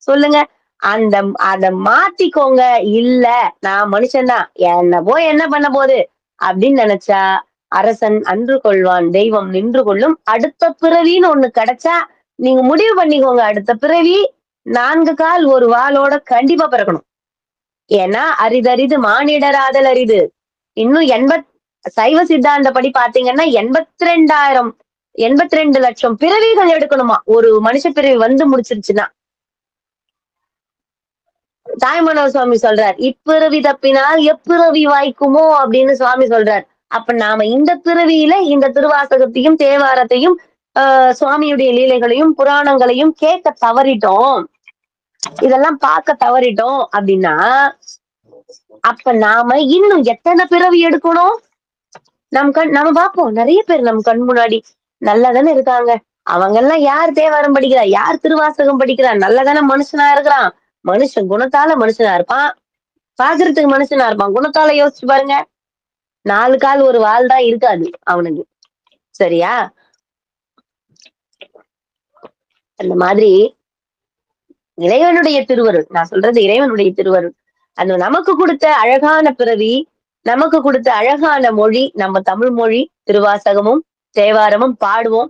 சொல்லுங்க. அந்த அத மாத்திக்கோங்க. இல்ல நான் மனுஷன்தான். என்ன போய் என்ன பண்ண போகுது? அப்படின்னு நினைச்சா அரசன் அன்று கொள்வான், தெய்வம் நின்று கொள்ளும். அடுத்த பிறவின்னு ஒண்ணு கிடைச்சா நீங்க முடிவு பண்ணிக்கோங்க. அடுத்த பிறவி 4 கால் ஒரு வாளோட கண்டிப்பா பிறக்கணும். ஏன்னா அரிதரிது மானிடராதல் அரிது. இன்னும் சைவ சித்தாந்தப்படி பாத்தீங்கன்னா 82 லட்சம் பிறவிகள் எடுக்கணுமா ஒரு மனுஷ பிறவி வந்து முடிச்சிருச்சுன்னா. தாய்மனோர் சுவாமி சொல்றார், இப்பிறவி தப்பினால் எப்பிறவி வாய்க்குமோ அப்படின்னு சுவாமி சொல்றார். அப்ப நாம இந்த பிறவியில இந்த திருவாசகத்தையும் தேவாரத்தையும் சுவாமியுடைய லீலைகளையும் புராணங்களையும் கேட்க தவறிட்டோம், இதெல்லாம் பார்க்க தவறிட்டோம் அப்படின்னா அப்ப நாம இன்னும் எத்தனை பிறவி எடுக்கணும்? நம்ம பார்ப்போம் நிறைய பேர் நம்ம கண் முன்னாடி நல்லாதானே இருக்காங்க. அவங்க எல்லாம் யார் தேவாரம் படிக்கிறா? யார் திருவாசகம் படிக்கிறா? நல்லதானே மனுஷனா இருக்கிறான். மனுஷன் குணத்தால மனுஷனா இருப்பான். பாக்குறதுக்கு மனுஷனா இருப்பான். குணத்தால யோசிச்சு பாருங்க. 4 கால் ஒரு வால் தான் இருக்காது அவனுக்கு. சரியா? அந்த மாதிரி இறைவனுடைய திருவருள். நான் சொல்றது இறைவனுடைய திருவருள். அந்த நமக்கு கொடுத்த அழகான பிறவி, நமக்கு கொடுத்த அழகான மொழி, நம்ம தமிழ் மொழி, திருவாசகமும் தேவாரமும் பாடுவோம்.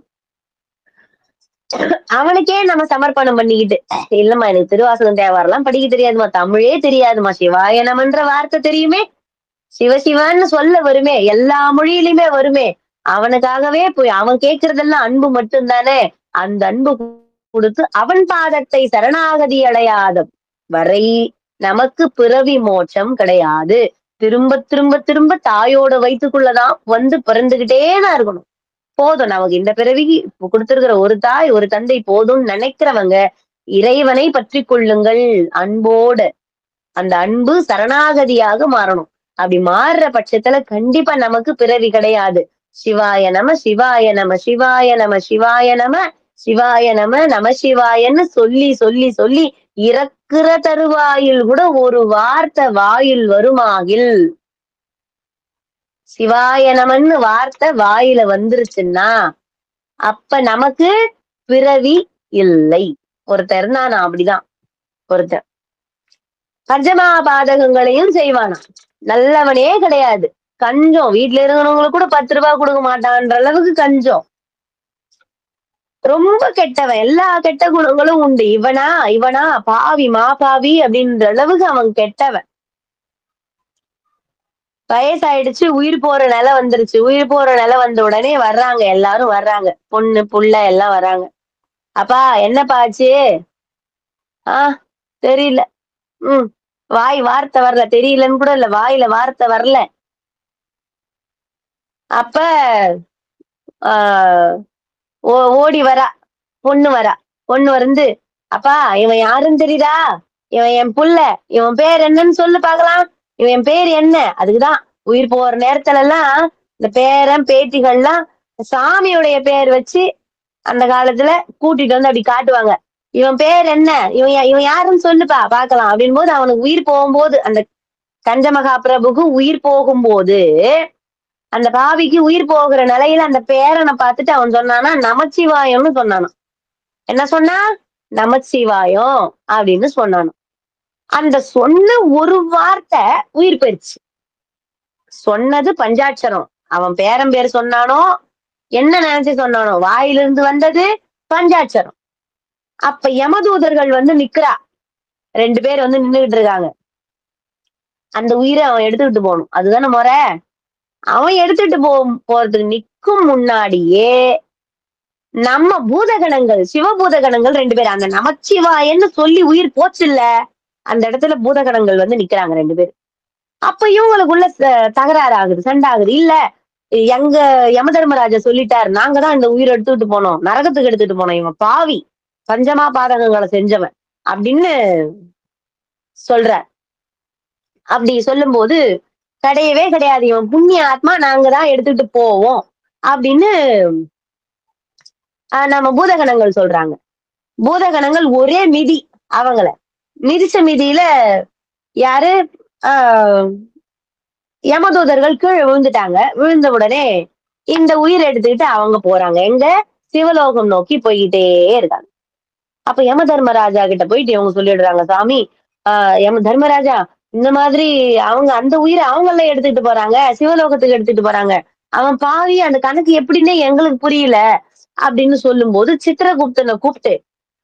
அவனுக்கே நம்ம சமர்ப்பணம் பண்ணிக்கிட்டு, இல்லம்மா எனக்கு திருவாசகம் தேவாரம்லாம் படிக்க தெரியாதும்மா. தமிழே தெரியாதும்மா. சிவாய நமன்ற வார்த்தை தெரியுமே. சிவசிவான்னு சொல்ல வருமே. எல்லா மொழியிலுமே வருமே. அவனுக்காகவே போய் அவன் கேட்கிறதெல்லாம் அன்பு மட்டும் தானே. அந்த அன்பு குடுத்து அவன் பாதத்தை சரணாகதி அடையாத வரை நமக்கு பிறவி மோட்சம் கிடையாது. திரும்ப திரும்ப திரும்ப தாயோட வயித்துக்குள்ளதான் வந்து பிறந்துகிட்டே தான் இருக்கணும். போதும் நமக்கு இந்த பிறவிக்கு குடுத்திருக்கிற ஒரு தாய், ஒரு தந்தை போதும்னு நினைக்கிறவங்க, இறைவனை பற்றிக் கொள்ளுங்கள் அன்போட. அந்த அன்பு சரணாகதியாக மாறணும். அப்படி மாறுற பட்சத்துல கண்டிப்பா நமக்கு பிறவி கிடையாது. சிவாய நம, சிவாய நம, சிவாய நம, சிவாய நம, சிவாய நம, நம சிவாயன்னு சொல்லி சொல்லி சொல்லி இறக்குற தருவாயில் கூட ஒரு வார்த்தை வாயில் வருமாகில், சிவாய நமன்னு வார்த்தை வாயில வந்துருச்சுன்னா அப்ப நமக்கு பிறவி இல்லை. ஒருத்தர் இருந்தானா அப்படிதான். ஒருத்தன் பஞ்சமா பாதகங்களையும் செய்வானாம். நல்லவனே கிடையாது. கஞ்சம். வீட்டுல இருக்கிறவங்களுக்கு கூட 10 ரூபாய் கொடுக்க மாட்டான்ற அளவுக்கு கஞ்சம். ரொம்ப கெட்டவன். எல்லா கெட்ட குணங்களும் உண்டு. இவனா இவனா பாவி மாபாவி அப்படின்ற அளவுக்கு அவன் கெட்டவன். வயசாயிடுச்சு, உயிர் போற நிலை வந்துருச்சு. உயிர் போற நிலை வந்த உடனே வர்றாங்க, எல்லாரும் வர்றாங்க. பொண்ணு புள்ள எல்லாம் வர்றாங்க. அப்பா என்னப்பா ஆச்சு? ஆஹ் தெரியல. வார்த்தை வரல. தெரியலன்னு கூட இல்ல, வாயில வார்த்தை வரல. அப்ப ஆஹ் ஓடி வரா பொண்ணு வரா. பொண்ணு வந்து, அப்பா இவன் யாருன்னு தெரியுதா? இவன் என் புள்ள. இவன் பேர் என்னன்னு சொல்லு பாக்கலாம். இவன் என் பேர் என்ன? அதுக்குதான் உயிர் போற நேரத்துல எல்லாம் இந்த பேரன் பேத்திகள்லாம் சாமியுடைய பேர் வச்சு அந்த காலத்துல கூட்டிட்டு வந்து அப்படி காட்டுவாங்க. இவன் பேர் என்ன? இவன் யாருன்னு சொல்லுப்பா பாக்கலாம் அப்படின் போது அவனுக்கு உயிர் போகும்போது, அந்த கஞ்சமகா பிரபுக்கு உயிர் போகும்போது, அந்த பாவிக்கு உயிர் போகிற நிலையில அந்த பேரனை பார்த்துட்டு அவன் சொன்னானா நமச்சிவாயம்னு சொன்னானா. என்ன சொன்னா? நமச்சிவாயம் அப்படின்னு சொன்னானோ. அந்த சொன்ன ஒரு வார்த்தை உயிர் போயிருச்சு. சொன்னது பஞ்சாட்சரம். அவன் பேரன் பேர் சொன்னானோ, என்ன நினைச்சு சொன்னானோ, வாயிலிருந்து வந்தது பஞ்சாட்சரம். அப்ப யமதூதர்கள் வந்து நிக்கிறா. 2 பேர் வந்து நின்னுகிட்டு இருக்காங்க. அந்த உயிரை அவன் எடுத்துக்கிட்டு போகணும். அதுதானே முறை. அவன் எடுத்துட்டு போறதுக்கு நிக்கும் முன்னாடியே நம்ம பூதகணங்கள், சிவபூதகணங்கள் 2 பேர் அந்த நமச்சிவாயன்னு சொல்லி உயிர் போச்சு இல்ல, அந்த இடத்துல பூதகணங்கள் வந்து நிக்கிறாங்க 2 பேர். அப்ப இவங்களுக்குள்ள தகராறு ஆகுது, சண்டை ஆகுது. இல்ல எங்க யமதர்மராஜா சொல்லிட்டாரு, நாங்க தான் இந்த உயிரை எடுத்துட்டு போனோம், நரகத்துக்கு எடுத்துட்டு போனோம், இவன் பாவி பஞ்சமா பாதகங்களை செஞ்சவன் அப்படின்னு சொல்ற. அப்படி சொல்லும் போது கிடையவே கிடையாது, இவன் புண்ணிய ஆத்மா, நாங்க தான் எடுத்துட்டு போவோம் அப்படின்னு நம்ம பூதகணங்கள் சொல்றாங்க. பூதகணங்கள் ஒரே மிதி அவங்கள. மிதிச்ச மிதியில யாரு? யமதூதர்கள் கீழே விழுந்துட்டாங்க. விழுந்த உடனே இந்த உயிர் எடுத்துக்கிட்டு அவங்க போறாங்க. எங்க? சிவலோகம் நோக்கி போய்கிட்டே இருக்காங்க. அப்ப யம தர்மராஜா கிட்ட போயிட்டு இவங்க சொல்லிடுறாங்க, சாமி யம தர்மராஜா இந்த மாதிரி அவங்க அந்த உயிரை அவங்கள எடுத்துட்டு போறாங்க, சிவலோகத்துக்கு எடுத்துட்டு போறாங்க. அவன் பாவி, அந்த கணக்கு எப்படின்னே எங்களுக்கு புரியல அப்படின்னு சொல்லும் போது சித்திரகுப்தனை கூப்பிட்டு,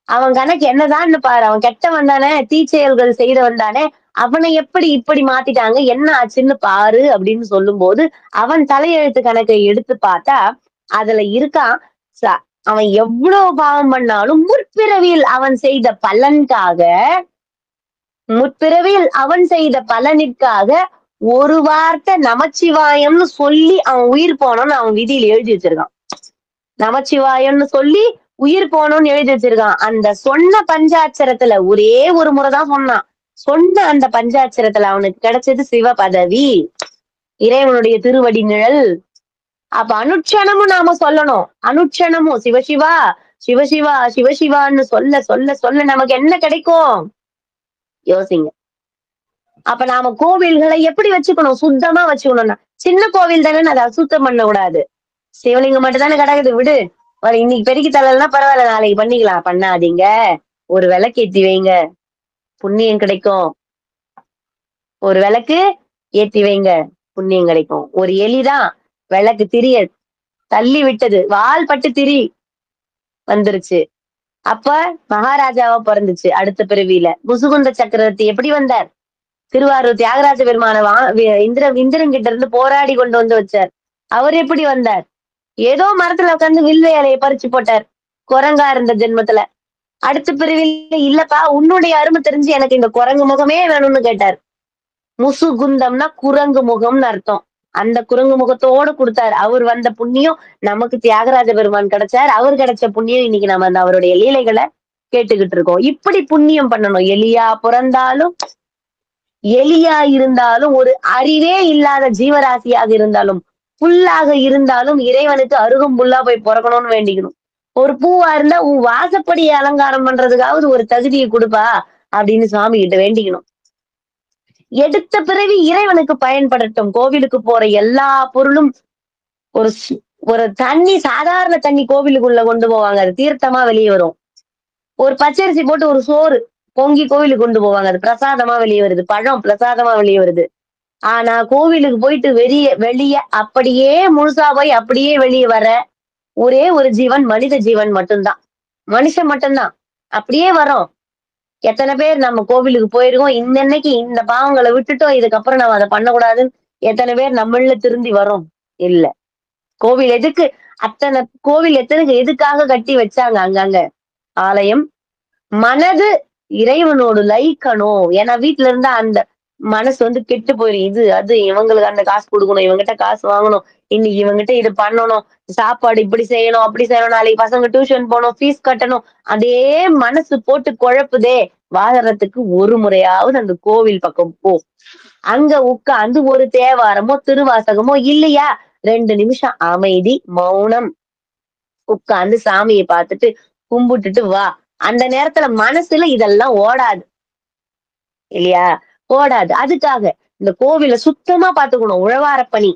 அவன் கணக்கு என்னதான்னு பாரு, அவன் கெட்டவன் தானே, தீச்செயல்கள் செய்தவன் தானே, அவனை எப்படி இப்படி மாத்திட்டாங்க, என்ன ஆச்சுன்னு பாரு அப்படின்னு சொல்லும் போது அவன் தலையெழுத்து கணக்கை எடுத்து பார்த்தா அதுல இருக்கான், அவன் எவ்வளவு பாவம் பண்ணாலும் முற்பிறவியில் அவன் செய்த பலனுக்காக, முற்பிறவியில் அவன் செய்த பலனிற்காக ஒரு வார்த்தை நமச்சிவாயம்னு சொல்லி அவன் உயிர் போனோம்னு அவன் விதியில் எழுதி வச்சிருக்கான். நமச்சிவாயம்னு சொல்லி உயிர் போனோம்னு எழுதி வச்சிருக்கான். அந்த சொன்ன பஞ்சாட்சரத்துல ஒரே ஒரு முறைதான் சொன்னான். சொன்ன அந்த பஞ்சாட்சரத்துல அவனுக்கு கிடைச்சது சிவ பதவி, இறைவனுடைய திருவடி நிழல். அப்ப அனுட்சணமும் நாம சொல்லணும். அனுட்சணமும் சிவசிவா சிவசிவா சிவசிவான்னு சொல்ல சொல்ல சொல்ல நமக்கு என்ன கிடைக்கும் யோசிங்க. அப்ப நாம கோவில்களை எப்படி வச்சுக்கணும்? சுத்தமா வச்சுக்கணும்னா, சின்ன கோவில் தானே, அதை அசுத்தம் பண்ண கூடாது. சிவலிங்கம் மட்டும் தானே கிடக்குது, விடு. இன்னைக்கு பெருக்கி தரலன்னா பரவாயில்ல, நாளைக்கு பண்ணிக்கலாம். பண்ணாதீங்க. ஒரு விளக்கு ஏத்தி வைங்க, புண்ணியம் கிடைக்கும். ஒரு விளக்கு ஏத்தி வைங்க, புண்ணியம் கிடைக்கும். ஒரு எலிதான் விளக்கு திரிய தள்ளி விட்டது, வால் பட்டு திரி வந்துருச்சு. அப்ப மகாராஜாவா பிறந்துச்சு அடுத்த பிறவியில. முசுகுந்த சக்கரவர்த்தி எப்படி வந்தார்? திருவாரூர் தியாகராஜ பெருமான இந்திரன் கிட்ட இருந்து போராடி கொண்டு வந்து வச்சார். அவர் எப்படி வந்தார்? ஏதோ மரத்துல உட்கார்ந்து வில்வ இலையை பறிச்சு போட்டார். குரங்கா இருந்த ஜென்மத்துல. அடுத்த பிறவில இல்லப்பா உன்னுடைய அருமை தெரிஞ்சு எனக்கு இந்த குரங்கு முகமே வேணும்னு கேட்டார். முசுகுந்தம்னா குரங்கு முகம்னு அர்த்தம். அந்த குரங்கு முகத்தோட கொடுத்தார். அவர் வந்த புண்ணியம் நமக்கு தியாகராஜ பெருமான் கிடைச்சார். அவர் கிடைச்ச புண்ணியம் இன்னைக்கு நம்ம அந்த அவருடைய லீலைகளை கேட்டுக்கிட்டு இருக்கோம். இப்படி புண்ணியம் பண்ணணும். எலியா பிறந்தாலும், எலியா இருந்தாலும், ஒரு அறிவே இல்லாத ஜீவராசியாக இருந்தாலும், புல்லாக இருந்தாலும் இறைவனுக்கு அருகும் புல்லா போய் பிறக்கணும்னு வேண்டிக்கணும். ஒரு பூவா இருந்தா உன் வாசப்படியை அலங்காரம் பண்றதுக்காவது ஒரு தகுதியை கொடுப்பா அப்படின்னு சுவாமி கிட்ட வேண்டிக்கணும். எடுத்த பிறவி இறைவனுக்கு பயன்படட்டும். கோவிலுக்கு போற எல்லா பொருளும் ஒரு ஒரு தண்ணி, சாதாரண தண்ணி கோவிலுக்குள்ள கொண்டு போவாங்க. அது தீர்த்தமா வெளியே வரும். ஒரு பச்சரிசி போட்டு ஒரு சோறு பொங்கி கோவிலுக்கு கொண்டு போவாங்க. அது பிரசாதமா வெளியே வருது. பழம் பிரசாதமா வெளியே வருது. ஆனா கோவிலுக்கு போயிட்டு வெளியே அப்படியே முழுசா போய் அப்படியே வெளியே வர ஒரே ஒரு ஜீவன் மனித ஜீவன் மட்டும்தான். மனுஷன் மட்டும்தான். அப்படியே வரோம். எத்தனை பேர் நம்ம கோவிலுக்கு போயிருக்கோம். இன்னைக்கு இந்த பாவங்களை விட்டுட்டோம். இதுக்கப்புறம் நம்ம அதை பண்ணக்கூடாதுன்னு எத்தனை பேர் நம்மள திருந்தி வரோம்? இல்ல. கோவில் எதுக்கு? அத்தனை கோவில் எதுக்காக கட்டி வச்சாங்க அங்கங்க ஆலயம்? மனது இறைவனோடு லயிக்கணும். ஏன்னா வீட்டுல இருந்தா அந்த மனசு வந்து கெட்டு போயிரும். இது அது இவங்களுக்கு அந்த காசு கொடுக்கணும், இவங்கிட்ட காசு வாங்கணும், இன்னைக்கு இவங்கிட்ட இது பண்ணணும், சாப்பாடு இப்படி செய்யணும், அப்படி செய்யணும், நாளைக்கு பசங்க டியூஷன் போகணும், ஃபீஸ் கட்டணும். அதே மனசு போட்டு குழப்புதே. வாழறதுக்கு ஒரு முறையாவது அந்த கோவில் பக்கம் போ. அங்க உட்கார்ந்து ஒரு தேவாரமோ திருவாசகமோ இல்லையா 2 நிமிஷம் அமைதி மௌனம் உட்கார்ந்து சாமியை பார்த்துட்டு கும்பிட்டுட்டு வா. அந்த நேரத்துல மனசுல இதெல்லாம் ஓடாது இல்லையா? ஓடாது. அதுக்காக இந்த கோவில சுத்தமா பாத்துக்கணும். உழவார பணி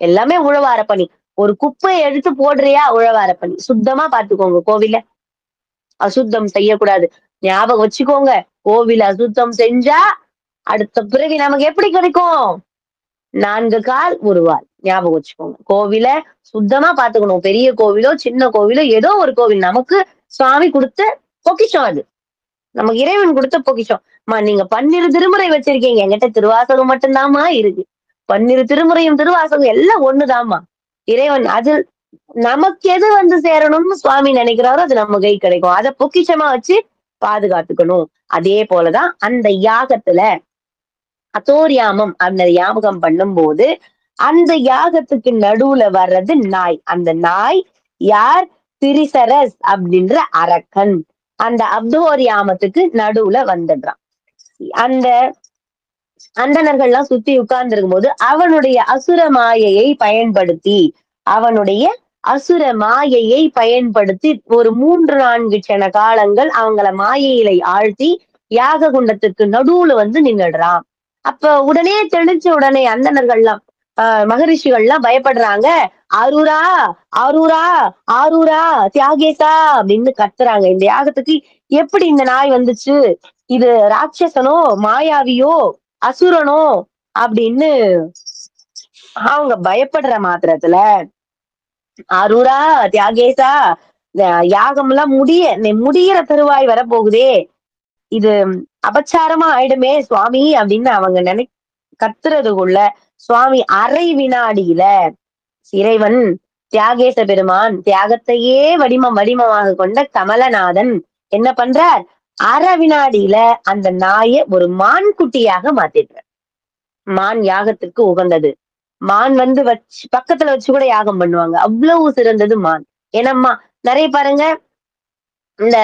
எல்லாமே உழவார பணி. ஒரு குப்பையை எடுத்து போடுறியா உழவார பணி. சுத்தமா பாத்துக்கோங்க கோவில. அசுத்தம் செய்யக்கூடாது. ஞாபகம் வச்சுக்கோங்க. கோவில் அசுத்தம் செஞ்சா அடுத்த பிறவி நமக்கு எப்படி கிடைக்கும்? 4 கால் ஒரு வால். ஞாபகம் வச்சுக்கோங்க. கோவில சுத்தமா பாத்துக்கணும். பெரிய கோவிலோ, சின்ன கோவிலோ ஏதோ ஒரு கோவில் நமக்கு சுவாமி கொடுத்த பொக்கிஷம் அது. நமக்கு இறைவன் கொடுத்த பொக்கிஷம். நீங்க 12 திருமுறை வச்சிருக்கீங்க. என்கிட்ட திருவாசகம் மட்டும்தாம்மா இருக்கு. 12 திருமுறையும் திருவாசகம் எல்லாம் ஒண்ணுதாம்மா. இறைவன் அது நமக்கு எது வந்து சேரணும்னு சுவாமி நினைக்கிறாரோ அது நம்ம கை கிடைக்கும். அதை பொக்கிஷமா வச்சு பாதுகாத்துக்கணும். அதே போலதான் அந்த யாகத்துல அத்தோரியாமம் அந்த யாகம் பண்ணும்போது அந்த யாகத்துக்கு நடுவுல வர்றது நாய். அந்த நாய் யார்? திரிசரஸ் அப்படின்ற அரக்கன். அந்த அப்தோரியாமத்துக்கு நடுவுல வந்துடுறான். அந்த அந்தணர்கள்லாம் சுத்தி உட்கார்ந்து இருக்கும்போது அவனுடைய அசுர மாயையை பயன்படுத்தி ஒரு 3-4 க்ஷண காலங்கள் அவங்கள மாயையில ஆழ்த்தி யாக குண்டத்துக்கு நடுவுல வந்து நின்னுடுறான். அப்ப உடனே தெளிச்ச உடனே அந்தணர்கள்லாம் மகரிஷிகள்லாம் பயப்படுறாங்க. ஆரூரா ஆரூரா ஆரூரா தியாகேசா அப்படின்னு கத்துறாங்க. இந்த யாகத்துக்கு எப்படி இந்த நாய் வந்துச்சு? இது ராட்சசனோ மாயாவியோ அசுரனோ அப்படின்னு அவங்க பயப்படுற மாத்திரத்துல ஆரூரா தியாகேசா யாகம் எல்லாம் முடியிற தருவாய் வரப்போகுதே, இது அபச்சாரமா ஆயிடுமே சுவாமி அப்படின்னு அவங்க கத்துறதுக்குள்ள சுவாமி அரை வினாடியில இறைவன் தியாகேச பெருமான் தியாகத்தையே வடிவமாக கொண்ட கமலநாதன் என்ன பண்றார்? அரை வினாடியில அந்த நாயை ஒரு மான் குட்டியாக மாத்திடுறார். மான் யாகத்திற்கு உகந்தது. மான் வந்து பக்கத்துல வச்சு கூட யாகம் பண்ணுவாங்க. அவ்வளவு சிறந்தது மான். ஏன்னா நிறைய பாருங்க இந்த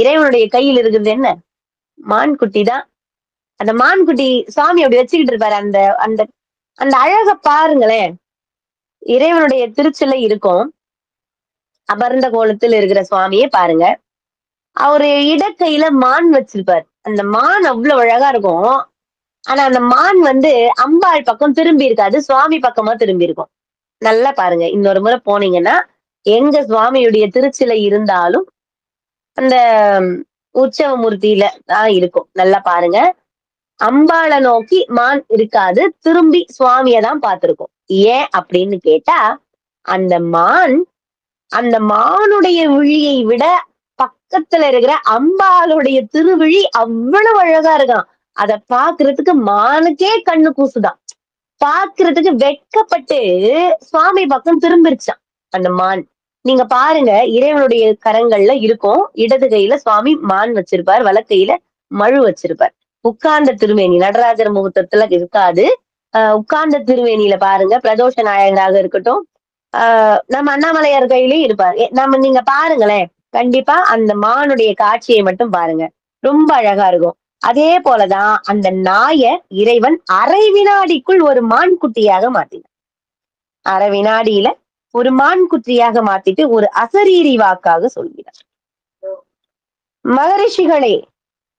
இறைவனுடைய கையில் இருக்கிறது என்ன? மான் குட்டி தான். அந்த மான் குட்டி சுவாமி அப்படி வச்சுக்கிட்டு இருப்பாரு. அந்த அந்த அந்த அழக பாருங்களேன். இறைவனுடைய திருச்சிலை இருக்கும். அமர்ந்த கோலத்தில் இருக்கிற சுவாமியே பாருங்க. அவரு இடக்கையில மான் வச்சிருப்பாரு. அந்த மான் அவ்வளவு அழகா இருக்கும். ஆனா அந்த மான் வந்து அம்பாள் பக்கம் திரும்பி இருக்காது. சுவாமி பக்கமா திரும்பி இருக்கும். நல்லா பாருங்க. இன்னொரு முறை போனீங்கன்னா எங்க சுவாமியுடைய திருச்சிலை இருந்தாலும் அந்த உற்சவமூர்த்தியில தான் இருக்கும். நல்லா பாருங்க. அம்பாளை நோக்கி மான் இருக்காது. திரும்பி சுவாமியதான் பார்த்திருக்கும். ஏன் அப்படின்னு கேட்டா அந்த மானுடைய விழியை விட பக்கத்துல இருக்கிற அம்பாளுடைய திருவிழி அவ்வளவு அழகா இருக்கான். அத பாக்குறதுக்கு மானுக்கே கண்ணு கூசுதான். பாக்குறதுக்கு வெட்கப்பட்டு சுவாமி பக்கம் திரும்பிருச்சான் அந்த மான். நீங்க பாருங்க, இறைவனுடைய கரங்கள்ல இருக்கும். இடது கையில சுவாமி மான் வச்சிருப்பார், வலக்கையில மழு வச்சிருப்பார். உட்கார்ந்த திருமேனி நடராஜர் முகூர்த்தத்துல இருக்காது. உட்கார்ந்த திருமேனியில பாருங்க, பிரதோஷ நாயகராக இருக்கட்டும், நம்ம அண்ணாமலையார் கையிலயும் இருப்பார். நம்ம நீங்க பாருங்களேன், கண்டிப்பா அந்த மானுடைய காட்சியை மட்டும் பாருங்க. ரொம்ப அழகா இருக்கும். அதே போலதான் அந்த நாய இறைவன் அரை வினாடிக்குள் ஒரு மான் குட்டியாக மாத்தினான். அரை வினாடியில ஒரு மான் குட்டியாக மாத்திட்டு ஒரு அசரீரி வாக்காக சொல்கிறார். மகரிஷிகளே,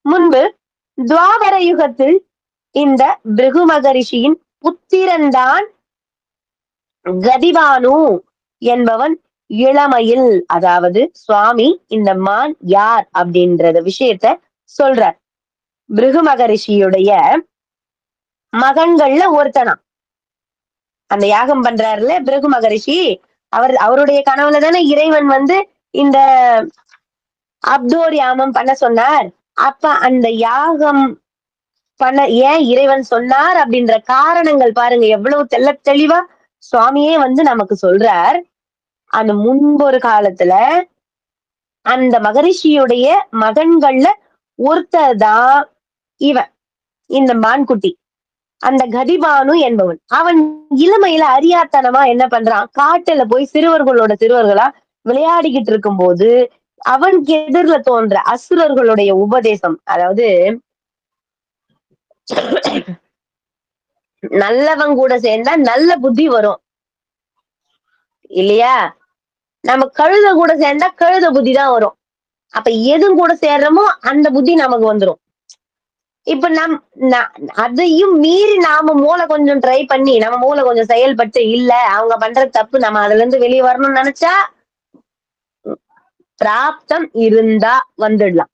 முன்பு துவாபர யுகத்தில் இந்த பிருகு மகரிஷியின் புத்திரன்தான் கதிபானு என்பவன் இளமையில், அதாவது சுவாமி இந்த மான் யார் அப்படின்றத விஷயத்த சொல்றார். பிருகு மகரிஷியுடைய மகன்கள்ல ஒருத்தனா. அந்த யாகம் பண்றாருல பிருகு மகரிஷி, அவருடைய கனவுல தானே இறைவன் வந்து இந்த அப்தோர் யாமம் பண்ண சொன்னார். அப்ப அந்த யாகம் பண்ண ஏன் இறைவன் சொன்னார் அப்படின்ற காரணங்கள் பாருங்க எவ்வளவு தெள்ள தெளிவா சுவாமியே வந்து நமக்கு சொல்றார். அந்த முன்பொரு காலத்துல அந்த மகரிஷியுடைய மகன்கள்ல ஒருத்தர் தான் இவன், இந்த மான்குட்டி, அந்த கதிபானு என்பவன். அவன் இளமையில அறியாத்தனமா என்ன பண்றான், காட்டுல போய் சிறுவர்களா விளையாடிக்கிட்டு இருக்கும் போது அவனுக்கு எதிர்ல தோன்ற அசுரர்களுடைய உபதேசம், அதாவது நல்லவன் கூட சேர்ந்தா நல்ல புத்தி வரும் இல்லையா? நம்ம கழுத கூட சேர்ந்தா கழுத புத்தி தான் வரும். அப்ப எது கூட சேர்றோமோ அந்த புத்தி நமக்கு வந்துரும். இப்ப அதையும் மீறி நாம மூளை கொஞ்சம் ட்ரை பண்ணி நம்ம மூளை கொஞ்சம் செயல்பட்டு இல்ல அவங்க பண்றது தப்பு, நம்ம அதுல இருந்து வெளியே வரணும்னு நினைச்சா பிராப்தம் இருந்தா வந்துடலாம்.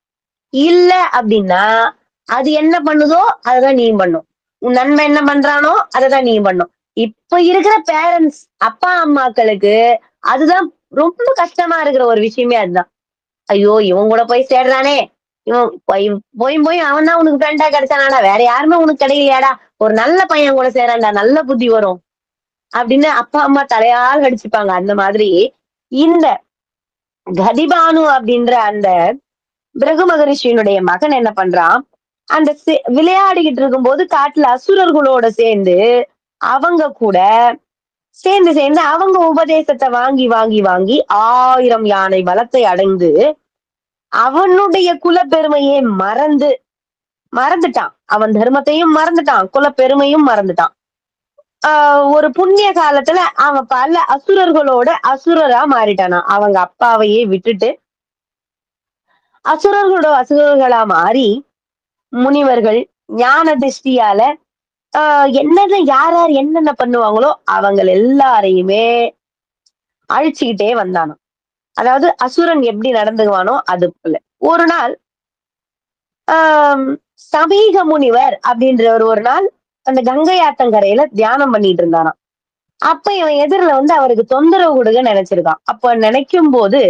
இல்ல அப்படின்னா அது என்ன பண்ணுதோ அதுதான் நீ பண்ணும். உன் நன்மை என்ன பண்றானோ அதைதான் நீ பண்ணும். இப்ப இருக்கிற பேரண்ட்ஸ் அப்பா அம்மாக்களுக்கு அதுதான் ரொம்ப கஷ்டமா இருக்கிற ஒரு விஷயமே அதுதான். ஐயோ இவன் கூட போய் சேர்றானே, இவன் போய் அவன் தான் உனக்கு ஃப்ரெண்டா கிடைச்சானாடா, வேற யாருமே உனக்கு கிடைக்கலையாடா, ஒரு நல்ல பையன் கூட சேரான்டா, நல்ல புத்தி வரும் அப்படின்னு அப்பா அம்மா தலையால் அடிச்சுப்பாங்க. அந்த மாதிரி இந்த கதிபானு அப்படின்ற அந்த பிருகு மகரிஷியினுடைய மகன் என்ன பண்றான், அந்த விளையாடிக்கிட்டு இருக்கும் போது காட்டுல அசுரர்களோட சேர்ந்து அவங்க கூட சேர்ந்து அவங்க உபதேசத்தை வாங்கி 1000 யானை பலத்தை அடைந்து அவனுடைய குலப்பெருமையை மறந்துட்டான். அவன் தர்மத்தையும் மறந்துட்டான், குலப்பெருமையும் மறந்துட்டான். ஒரு புண்ணிய காலத்துல அவன் பல அசுரர்களோட அசுரரா மாறிட்டானா. அவங்க அப்பாவையே விட்டுட்டு அசுரர்களா மாறி முனிவர்கள் ஞான திருஷ்டியால யார் என்னென்ன பண்ணுவாங்களோ அவங்க எல்லாரையுமே அழிச்சுக்கிட்டே வந்தானோ. அதாவது அசுரன் எப்படி நடந்துக்குவானோ அது போல. ஒரு நாள் சமீக முனிவர் அப்படின்றவர் ஒரு நாள் அந்த கங்கை ஆத்தங்கரையில தியானம் பண்ணிட்டு இருந்தாராம். அப்ப இவன் எதிரில வந்து அவருக்கு தொந்தரவு கொடுக்க நினைச்சிருக்கான். அப்ப நினைக்கும் போது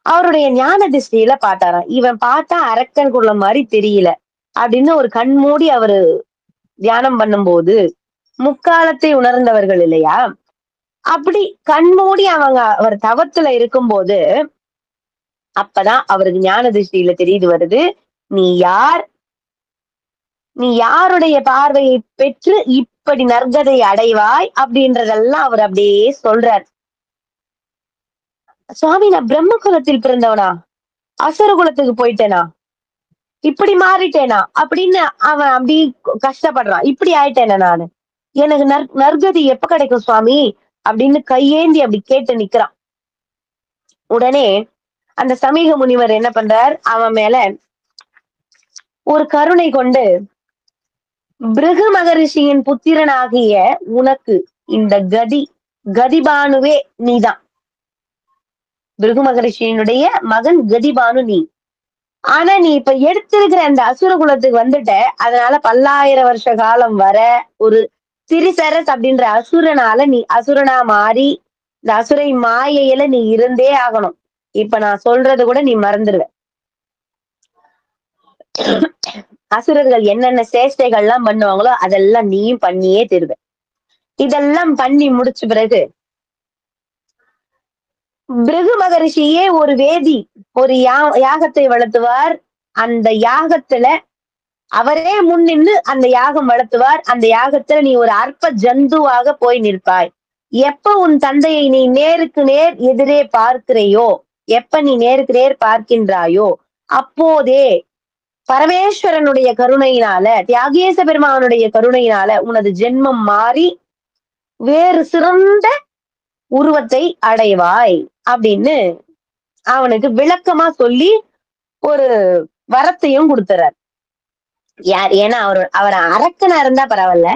அவருடைய ஞான திருஷ்டியில பார்த்தாராம். இவன் பார்த்தா அரக்கன் குள்ள மாதிரி தெரியல அப்படின்னு ஒரு கண் மூடி அவரு தியானம் பண்ணும்போது, முக்காலத்தை உணர்ந்தவர்கள் இல்லையா, அப்படி கண்மூடி அவர் தவத்துல இருக்கும்போது அப்பதான் அவருக்கு ஞான திருஷ்டியில தெரியுது வருது, நீ யார், நீ யாருடைய பார்வையை பெற்று இப்படி நற்கதை அடைவாய் அப்படின்றதெல்லாம் அவர் அப்படியே சொல்றார். சுவாமி நான் பிரம்ம குலத்தில் பிறந்தவனா, அசுர குலத்துக்கு போயிட்டேனா, இப்படி மாறிட்டேனா அப்படின்னு அவன் அப்படி கஷ்டப்படுறான். இப்படி ஆயிட்டேனா நானு, எனக்கு நற்கதி எப்ப கிடைக்கும் சுவாமி அப்படின்னு கையேந்தி அப்படி கேட்டு நிக்கிறான். உடனே அந்த சமீக முனிவர் என்ன பண்றார், அவன் மேல ஒரு கருணை கொண்டு, பிருகு மகரிஷியின் புத்திரனாகிய உனக்கு இந்த கதிபானுவே நீதான். பிருகு மகரிஷியினுடைய மகன் கதிபானு நீ. ஆனா நீ இப்ப எடுத்திருக்கிற அந்த அசுர குலத்துக்கு வந்துட்ட, அதனால 1000 வருஷ காலம் வர ஒரு திரிசரஸ் அப்படின்ற அசுரனால நீ அசுரனா மாறி இந்த அசுரை மாயையில நீ இருந்தே ஆகணும். இப்ப நான் சொல்றது கூட நீ மறந்துருவ. அசுரர்கள் என்னென்ன சேஷ்டைகள்லாம் பண்ணுவாங்களோ அதெல்லாம் நீயும் பண்ணியே தருவ. இதெல்லாம் பண்ணி முடிச்ச பிறகு பிருகு மகரிஷியே ஒரு வேதி, ஒரு யாகத்தை வளர்த்துவார். அந்த யாகத்துல அவரே முன் நின்னு அந்த யாகம் வளர்த்துவார். அந்த யாகத்துல நீ ஒரு அற்ப ஜந்துவாக போய் நிற்பாய். எப்ப உன் தந்தையை நீ நேருக்கு நேர் எதிரே பார்க்கிறையோ, எப்ப நீ நேருக்கு நேர் பார்க்கின்றாயோ, அப்போதே பரமேஸ்வரனுடைய கருணையினால, தியாகேச பெருமானுடைய கருணையினால உனது ஜென்மம் மாறி வேறு சிறந்த உருவத்தை அடைவாய் அப்படின்னு அவனுக்கு விளக்கமா சொல்லி ஒரு வரத்தையும் கொடுத்துறார். யார் ஏன்னா அவர் அரக்கனா இருந்தா பரவாயில்ல.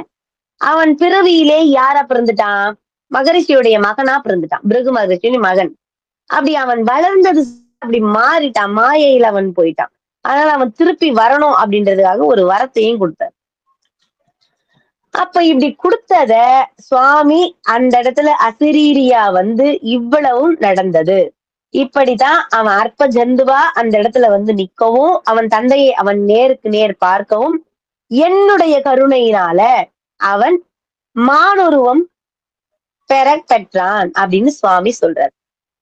அவன் பிறவியிலே யாரா பிறந்துட்டான்? மகரிஷியுடைய மகனா பிறந்துட்டான். பிருகு மகரிஷியின் மகன். அப்படி அவன் வளர்ந்தது அப்படி மாறிட்டான். மாயையில அவன் போயிட்டான். அதனால அவன் திருப்பி வரணும் அப்படின்றதுக்காக ஒரு வரத்தையும் கொடுத்தார். அப்ப இப்படி கொடுத்தத சுவாமி அந்த இடத்துல அசிரீரியா வந்து இவ்வளவும் நடந்தது. இப்படித்தான் அவன் அற்ப ஜந்துவா அந்த இடத்துல வந்து நிக்கவும், அவன் தந்தையை அவன் நேருக்கு நேர் பார்க்கவும், என்னுடைய கருணையினால அவன் மானுருவம் பெற்றான் அப்படின்னு சுவாமி சொல்றார்.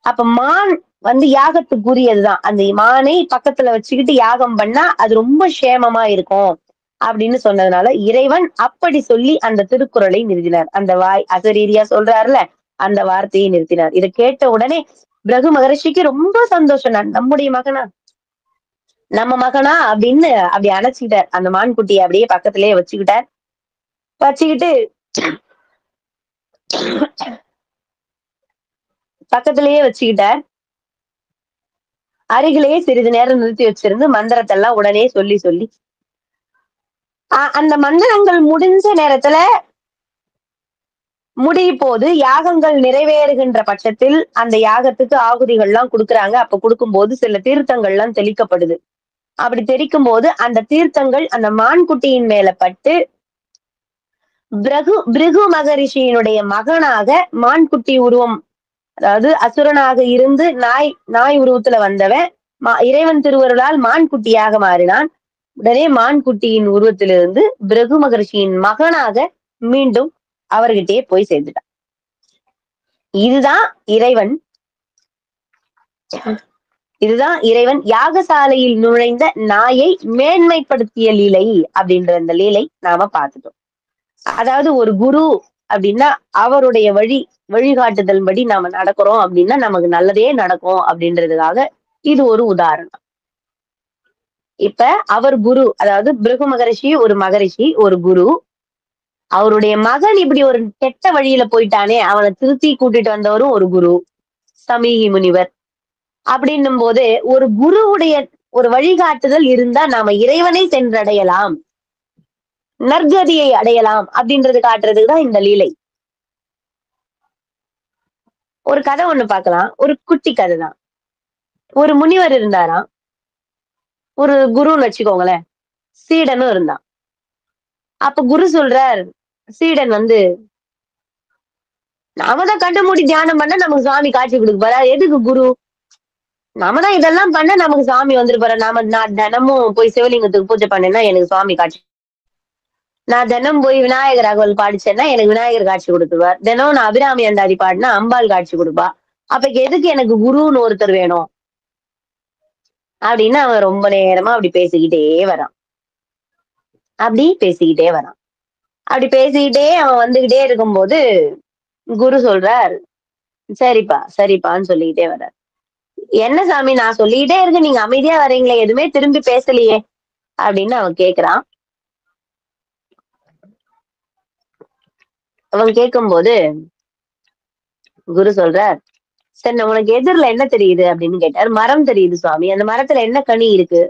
அப்ப மான் வந்து யாகத்துக்குரியதுதான். அந்த மானை பக்கத்துல வச்சுக்கிட்டு யாகம் பண்ணா அது ரொம்ப சேமமா இருக்கும் அப்படின்னு சொன்னதுனால இறைவன் அப்படி சொல்லி அந்த திருக்குறளை நிறுத்தினார். அந்த வாய் அசரீரியா சொல்றாருல அந்த வார்த்தையை நிறுத்தினார். இதை கேட்ட உடனே பிருகு மகரிஷிக்கு ரொம்ப சந்தோஷம். நம்முடைய மகனா நம்ம மகனா அப்படின்னு அப்படி அணைச்சுக்கிட்டார். அந்த மான்குட்டியை அப்படியே பக்கத்திலேயே வச்சுக்கிட்டார். வச்சுக்கிட்டு பக்கத்திலேயே வச்சுக்கிட்டார். அருகிலேயே சிறிது நேரம் நிறுத்தி வச்சிருந்து மந்திரத்தை எல்லாம் உடனே சொல்லி சொல்லி அந்த மந்திரங்கள் முடிஞ்ச நேரத்துல முடியும் போது யாகங்கள் நிறைவேறுகின்ற பட்சத்தில் அந்த யாகத்துக்கு ஆகுதிகள் எல்லாம் கொடுக்குறாங்க. அப்ப கொடுக்கும்போது சில தீர்த்தங்கள் எல்லாம் தெளிக்கப்படுது. அப்படி தெளிக்கும் போது அந்த தீர்த்தங்கள் அந்த மான்குட்டியின் மேல பட்டு பிருகு மகரிஷியினுடைய மகனாக மான்குட்டி உருவம், அதாவது அசுரனாக இருந்து நாய் உருவத்துல வந்தவன் இறைவன் திருவருளால் மான்குட்டியாக மாறினான். உடனே மான்குட்டியின் உருவத்திலிருந்து பிருகு மகரிஷியின் மகனாக மீண்டும் அவர்கிட்டயே போய் சேர்ந்துட்டான். இதுதான் இறைவன் யாகசாலையில் நுழைந்த நாயை மேன்மைப்படுத்திய லீலை அப்படின்ற அந்த லீலை நாம பார்த்துட்டோம். அதாவது ஒரு குரு அப்படின்னா அவருடைய வழிகாட்டுதல் படி நாம நடக்கிறோம் அப்படின்னா நமக்கு நல்லதே நடக்கும் அப்படின்றதுக்காக இது ஒரு உதாரணம். இப்ப அவர் குரு, அதாவது பிருகு மகரிஷி ஒரு மகரிஷி, ஒரு குரு. அவருடைய மகன் இப்படி ஒரு கெட்ட வழியில போயிட்டானே, அவனை திருத்தி கூட்டிட்டு வந்தவரும் ஒரு குரு, சமீகி முனிவர். அப்படின்னும் போது ஒரு குருவுடைய ஒரு வழிகாட்டுதல் இருந்தா நாம இறைவனை சென்றடையலாம், நற்கதியை அடையலாம் அப்படின்றது காட்டுறதுக்கு தான் இந்த லீலை. ஒரு கதை ஒண்ணு பார்க்கலாம். ஒரு குட்டி கதை தான். ஒரு முனிவர் இருந்தாராம். ஒரு குருன்னு வச்சுக்கோங்களேன். சீடனும் இருந்தான். அப்ப குரு சொல்றார், சீடன் வந்து நாம தான் கண்டு மூடி தியானம் பண்ண நமக்கு சாமி காட்சி கொடுக்க போறா, எதுக்கு குரு? நாம தான் இதெல்லாம் பண்ண நமக்கு சாமி வந்துட்டு போற. நான் தினமும் போய் சிவலிங்கத்துக்கு பூஜை பண்ணேன்னா எனக்கு சுவாமி காட்சி, நான் தினம் போய் விநாயகர் அகவல் பாடிச்சேன்னா எனக்கு விநாயகர் காட்சி கொடுத்துருவார். தினம் நான் அபிராமி அந்தாதி பாடினா அம்பாள் காட்சி கொடுப்பா. அப்ப எதுக்கு எனக்கு குருன்னு ஒருத்தர் வேணும் அப்படின்னு அவன் ரொம்ப நேரமா அப்படி பேசிக்கிட்டே வரான். அப்படி பேசிக்கிட்டே அவன் வந்துகிட்டே இருக்கும்போது குரு சொல்றார், சரிப்பா சரிப்பான்னு சொல்லிக்கிட்டே வர்றார். என்ன சாமி நான் சொல்லிக்கிட்டே இருக்கு, நீங்க அமைதியா வர்றீங்களே, எதுவுமே திரும்பி பேசலையே அப்படின்னு அவன் கேக்குறான். அவன் கேட்கும்போது குரு சொல்றார், சரி உனக்கு எதிரில என்ன தெரியுது அப்படின்னு கேட்டார். மரம் தெரியுது சுவாமி. அந்த மரத்துல என்ன கனி இருக்கு?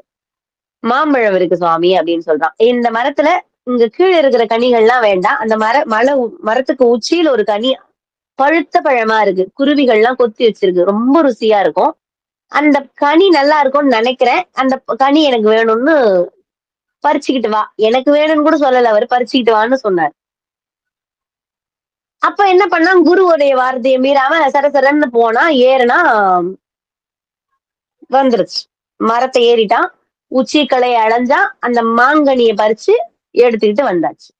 மாம்பழம் இருக்கு சுவாமி அப்படின்னு சொல்றான். இந்த மரத்துல இங்க கீழே இருக்கிற கனிகள்லாம் வேண்டாம், அந்த மரத்துக்கு உச்சியில ஒரு கனி பழுத்த பழமா இருக்கு, குருவிகள்லாம் கொத்தி வச்சிருக்கு, ரொம்ப ருசியா இருக்கும். அந்த கனி நல்லா இருக்கும்னு நினைக்கிறேன். அந்த கனி எனக்கு வேணும்னு பறிச்சுக்கிட்டு வா. எனக்கு வேணும்னு கூட சொல்லல, அவர் பறிச்சுக்கிட்டு வான்னு சொன்னார். அப்ப என்ன பண்ணா, குருவுடைய வார்த்தையை மீறாம சரசரன்னு போனா, ஏறுனா வந்துருச்சு. மரத்தை ஏறிட்டான். உச்சி கிளைய அடைஞ்சான். அந்த மாங்கனிய பறிச்சு எடுத்துக்கிட்டு வந்தாச்சு.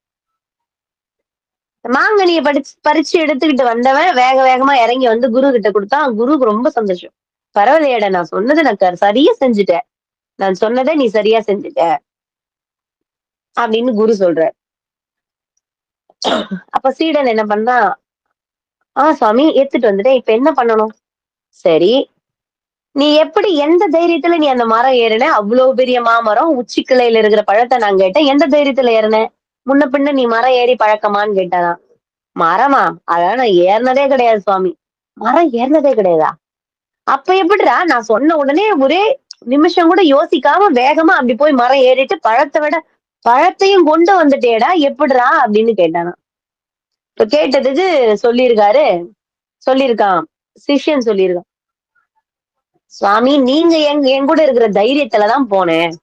மாங்கனிய பறிச்சு எடுத்துக்கிட்டு வந்தவன் வேக வேகமா இறங்கி வந்து குரு கிட்ட குடுத்தான். குருவுக்கு ரொம்ப சந்தோஷம். பரவாயில்லையேடா, நான் சொன்னத நான் சரியா செஞ்சுட்டேன். நான் சொன்னத நீ சரியா செஞ்சுட்ட அப்படின்னு குரு சொல்றார். அப்ப சீடன் என்ன பண்றான்? சுவாமி எடுத்துட்டு வந்துட்டேன். இப்ப என்ன பண்ணணும்? சரி. நீ எப்படி எந்த தைரியத்துல நீ அந்த மரம் ஏறுன? அவ்வளவு பெரிய மாமரம். உச்சி கிளையில இருக்கிற பழத்த நான் கேட்டேன். எந்த தைரியத்துல ஏறுன? முன்ன பின்ன நீ மரம் ஏறி பழக்கமான்னு கேட்டாராம். மரமா? அதெல்லாம் நான் ஏறுனதே கிடையாது சுவாமி. மரம் ஏறுனதே கிடையாதா? அப்ப எப்படிடா? நான் சொன்ன உடனே ஒரே நிமிஷம் கூட யோசிக்காம வேகமா அப்படி போய் மரம் ஏறிட்டு பழத்த விட பழத்தையும் கொண்டு வந்துட்டேடா எப்படிடா? அப்படின்னு கேட்டானாம். இப்ப கேட்டதுக்கு சொல்லியிருக்காரு. சொல்லியிருக்கான். சிஷ்யன் சொல்லியிருக்கான். சுவாமி, நீங்க என் கூட இருக்கிற தைரியத்துல தான் போனேன்.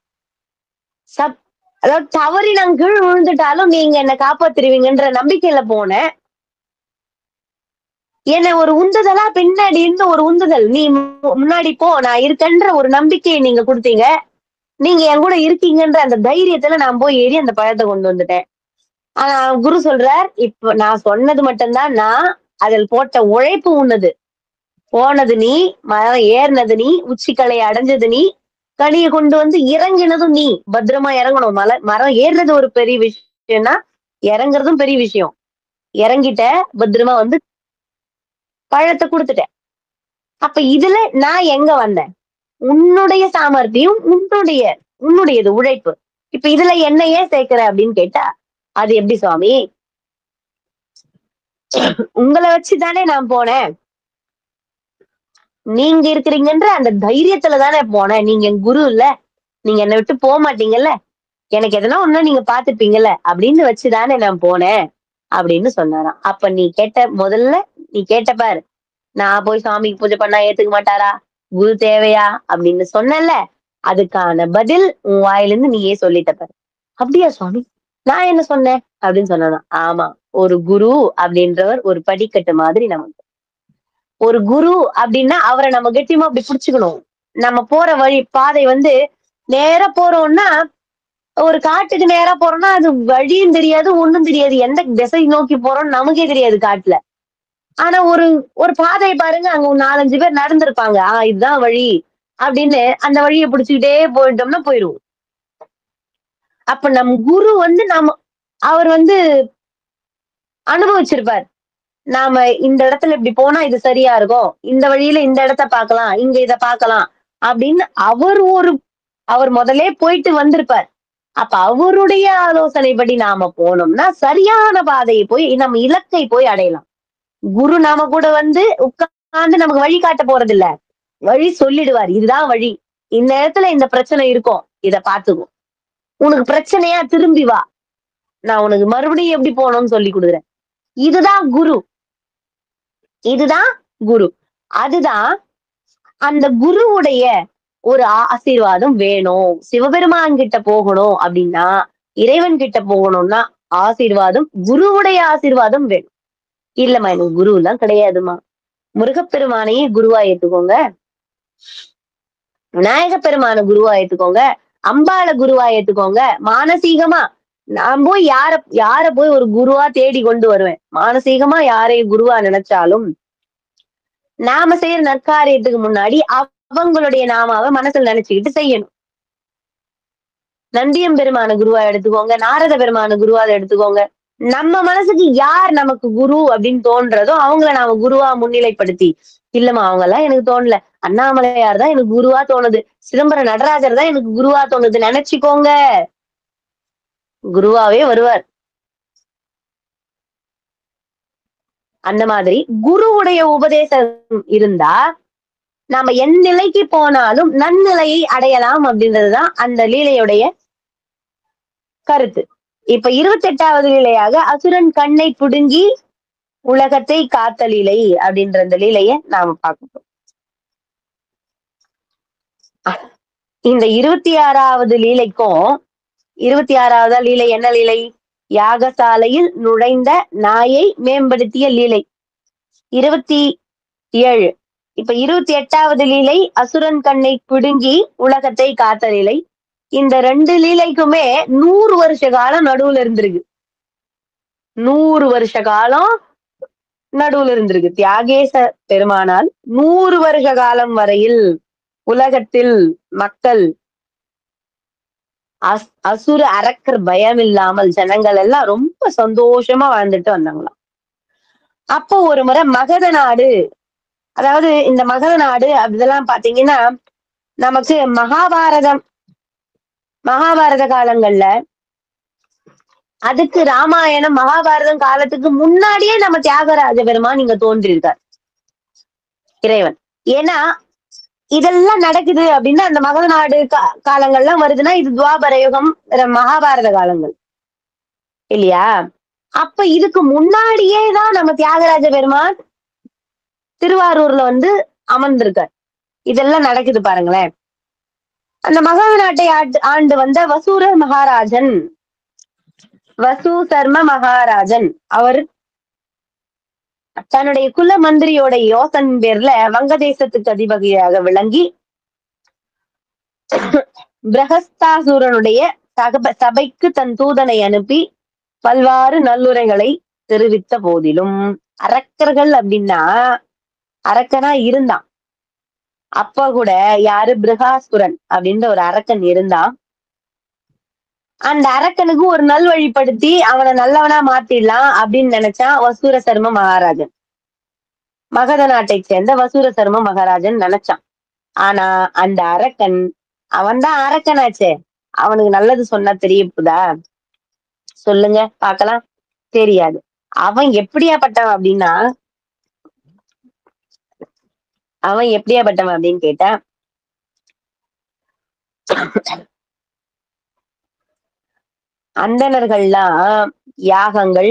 சப் அதாவது தவறி நான் கீழ விழுந்துட்டாலும் நீங்க என்ன காப்பாத்திருவீங்கன்ற நம்பிக்கையில போனேன். என்ன ஒரு உந்துதலா பின்னாடி இருந்து ஒரு உந்துதல். நீ முன்னாடி போ, நான் இருக்கேன்ற ஒரு நம்பிக்கையை நீங்க குடுத்தீங்க. நீங்க என் கூட இருக்கீங்கன்ற அந்த தைரியத்துல நான் போய் ஏறி அந்த பழத்தை கொண்டு வந்துட்டேன். ஆனா குரு சொல்றார், இப்ப நான் சொன்னது மட்டும்தான் நான். அதில் போட்ட உழைப்பு உன்னது. போனது நீ, மரம் ஏறினது நீ, உச்சிக்கலையை அடைஞ்சது நீ, கனிய கொண்டு வந்து இறங்கினதும் நீ. பத்திரமா இறங்கணும். மரம் ஏறுறது ஒரு பெரிய விஷயம்னா, இறங்குறதும் பெரிய விஷயம். இறங்கிட்ட, பத்திரமா வந்து பழத்தை குடுத்துட்டேன். அப்ப இதுல நான் எங்க வந்தேன்? உன்னுடைய சாமர்த்தியம், உன்னுடையது உழைப்பு. இப்ப இதுல என்ன ஏன் சேர்க்கிற அப்படின்னு கேட்டா, அது எப்படி சுவாமி? உங்கள வச்சுதானே நான் போனேன். நீங்க இருக்கிறீங்கன்ற அந்த தைரியத்துல தானே போனேன். நீங்க என் குரு இல்ல. நீங்க என்னை விட்டு போக மாட்டீங்கல்ல. எனக்கு எதனா ஒண்ணா நீங்க பாத்துப்பீங்கல்ல அப்படின்னு வச்சுதானே நான் போனேன் அப்படின்னு சொன்னாராம். அப்ப நீ கேட்ட பாரு. நான் போய் சாமிக்கு பூஜை பண்ணா ஏத்துக்க மாட்டாரா? குரு தேவையா? அப்படின்னு சொன்னேன்ல. அதுக்கான பதில் உன் வாயிலிருந்து நீயே சொல்லிட்ட பாரு. அப்படியா சுவாமி? நான் என்ன சொன்னேன்? அப்படின்னு சொன்னாராம். ஆமா. ஒரு குரு அப்படின்றவர் ஒரு படிக்கட்டு மாதிரி நமக்கு. ஒரு குரு அப்படின்னா அவரை நம்ம கெட்டியமா அப்படி புடிச்சுக்கணும். நம்ம போற பாதை வந்து நேரா போறோம்னா ஒரு காட்டுக்கு நேரா போறோம்னா அது வழியும் தெரியாது, ஒண்ணும் தெரியாது. எந்த திசை நோக்கி போறோம்னு நமக்கே தெரியாது காட்டுல. ஆனா ஒரு ஒரு பாதைய பாருங்க, அங்க ஒரு 4, 5 பேர் நடந்திருப்பாங்க. இதுதான் வழி அப்படின்னு அந்த வழிய புடிச்சுக்கிட்டே போயிட்டோம்னா போயிருவோம். அப்ப நம் குரு வந்து அவர் வந்து அனுபவிச்சிருப்பார். நாம இந்த இடத்துல இப்படி போனா இது சரியா இருக்கும். இந்த வழியில இந்த இடத்த பார்க்கலாம். இங்க இத பார்க்கலாம். அப்படின்னு அவர் முதலே போயிட்டு வந்திருப்பார். அப்ப அவருடைய ஆலோசனைப்படி நாம போனோம்னா சரியான பாதையை போய் நம்ம இலக்கை போய் அடையலாம். குரு நாம கூட வந்து உட்கார்ந்து நமக்கு வழி காட்ட போறது இல்ல. வழி சொல்லிடுவார். இதுதான் வழி. இந்த இடத்துல இந்த பிரச்சனை இருக்கும். இத பாத்துக்கோ. உனக்கு பிரச்சனையா திரும்பி வா. நான் உனக்கு மறுபடியும் எப்படி போகணும்னு சொல்லி கொடுக்குறேன். இதுதான் குரு. இதுதான் குரு. அதுதான் அந்த குருவுடைய ஒரு ஆசீர்வாதம் வேணும். சிவபெருமான் கிட்ட போகணும் அப்படின்னா, இறைவன் கிட்ட போகணும்னா ஆசீர்வாதம், குருவுடைய ஆசீர்வாதம் வேணும். இல்லம்மா எனக்கு குரு எல்லாம் கிடையாதும்மா. முருகப்பெருமானையே குருவா ஏத்துக்கோங்க. விநாயக பெருமான குருவா ஏத்துக்கோங்க. அம்பாள குருவா ஏத்துக்கோங்க. மானசீகமா நான் போய் யார போய் ஒரு குருவா தேடி கொண்டு வருவேன். மானசீகமா யாரையும் குருவா நினைச்சாலும் நாம செய்யற நற்காரியத்துக்கு முன்னாடி அவங்களுடைய நாமாவை மனசுல நினைச்சுக்கிட்டு செய்யணும். நந்தியம் பெருமான குருவா எடுத்துக்கோங்க. நாரத பெருமான குருவா எடுத்துக்கோங்க. நம்ம மனசுக்கு யார் நமக்கு குரு அப்படின்னு தோன்றதோ அவங்கள நாம குருவா முன்னிலைப்படுத்தி, இல்லம்மா அவங்க எல்லாம் எனக்கு தோணல. அண்ணாமலையார் தான் எனக்கு குருவா தோணுது. சிதம்பரம் நடராஜர் தான் எனக்கு குருவா தோணுது நினைச்சுக்கோங்க. குருவாவே வருவார். அந்த மாதிரி குருவுடைய உபதேசம் இருந்தா நாம என் நிலைக்கு போனாலும் நன்னிலையை அடையலாம் அப்படின்றதுதான் அந்த லீலையுடைய கருத்து. இப்ப 28வது லீலையாக அசுரன் கண்ணை புடுங்கி உலகத்தை காத்த லீலை அப்படின்ற அந்த லீலைய நாம பார்க்கணும். இந்த 26வது லீலைக்கும் 26வது லீலை என்ன லீலை? யாகசாலையில் நுழைந்த நாயை மேம்படுத்திய லீலை. 27 இப்ப 28வது லீலை அசுரன் கண்ணை பிடுங்கி உலகத்தை காத்த லீலை. இந்த 2 லீலைக்குமே 100 வருஷ காலம் நடுவுல இருந்திருக்கு. 100 வருஷ காலம் நடுவுல இருந்திருக்கு. தியாகேச பெருமானால் 100 வருஷ காலம் வரையில் உலகத்தில் மக்கள் அசுர அரக்கர் பயம் இல்லாமல் ஜனங்கள் எல்லாம் ரொம்ப சந்தோஷமா வாழ்ந்துட்டு வந்தாங்களாம். அப்போ ஒரு முறை மகத நாடு, அதாவது இந்த மகத நாடு அப்படிதெல்லாம் பாத்தீங்கன்னா நமக்கு மகாபாரத காலங்கள்ல, அதுக்கு ராமாயணம் மகாபாரதம் காலத்துக்கு முன்னாடியே நம்ம தியாகராஜ பெருமான் இங்க தோன்றியிருக்கார் இறைவன். ஏன்னா இதெல்லாம் நடக்குது அப்படின்னா அந்த மகத நாடு காலங்கள்லாம் வருதுன்னா இது துவாபர யுகம், மகாபாரத காலங்கள் இல்லையா? அப்ப இதுக்கு முன்னாடியே தான் நம்ம தியாகராஜ பெருமான் திருவாரூர்ல வந்து அமர்ந்திருக்கார். இதெல்லாம் நடக்குது பாருங்களேன். அந்த மகத நாட்டை ஆண்டு வந்த வசு சர்ம மகாராஜன் அவர் தன்னுடைய குல மந்திரியோட யோசன் பேர்ல வங்கதேசத்துக்கு அதிபதியாக விளங்கி பிரகஸ்தாசூரனுடைய சபைக்கு தன் தூதனை அனுப்பி பல்வாறு நல்லுரைகளை தெரிவித்த போதிலும், அரக்கர்கள் அப்படின்னா அரக்கனா இருந்தான். அப்ப கூட யாரு, பிரகாசுரன் அப்படின்ற ஒரு அரக்கன் இருந்தான். அந்த அரக்கனுக்கு ஒரு நல்வழிப்படுத்தி அவனை நல்லவனா மாத்திடலாம் அப்படின்னு நினைச்சான் வசூர சர்ம மகாராஜன். மகத நாட்டை சேர்ந்த வசூர சர்ம மகாராஜன் நினைச்சான். ஆனா அந்த அரக்கன், அவன்தான் அரக்கனாச்சே, அவனுக்கு நல்லது சொன்னா தெரியப்புதா? சொல்லுங்க பாக்கலாம். தெரியாது. அவன் எப்படியாப்பட்டவன் அப்படின்னா, அப்படின்னு கேட்டா, அந்தணர்கள்லாம் யாகங்கள்,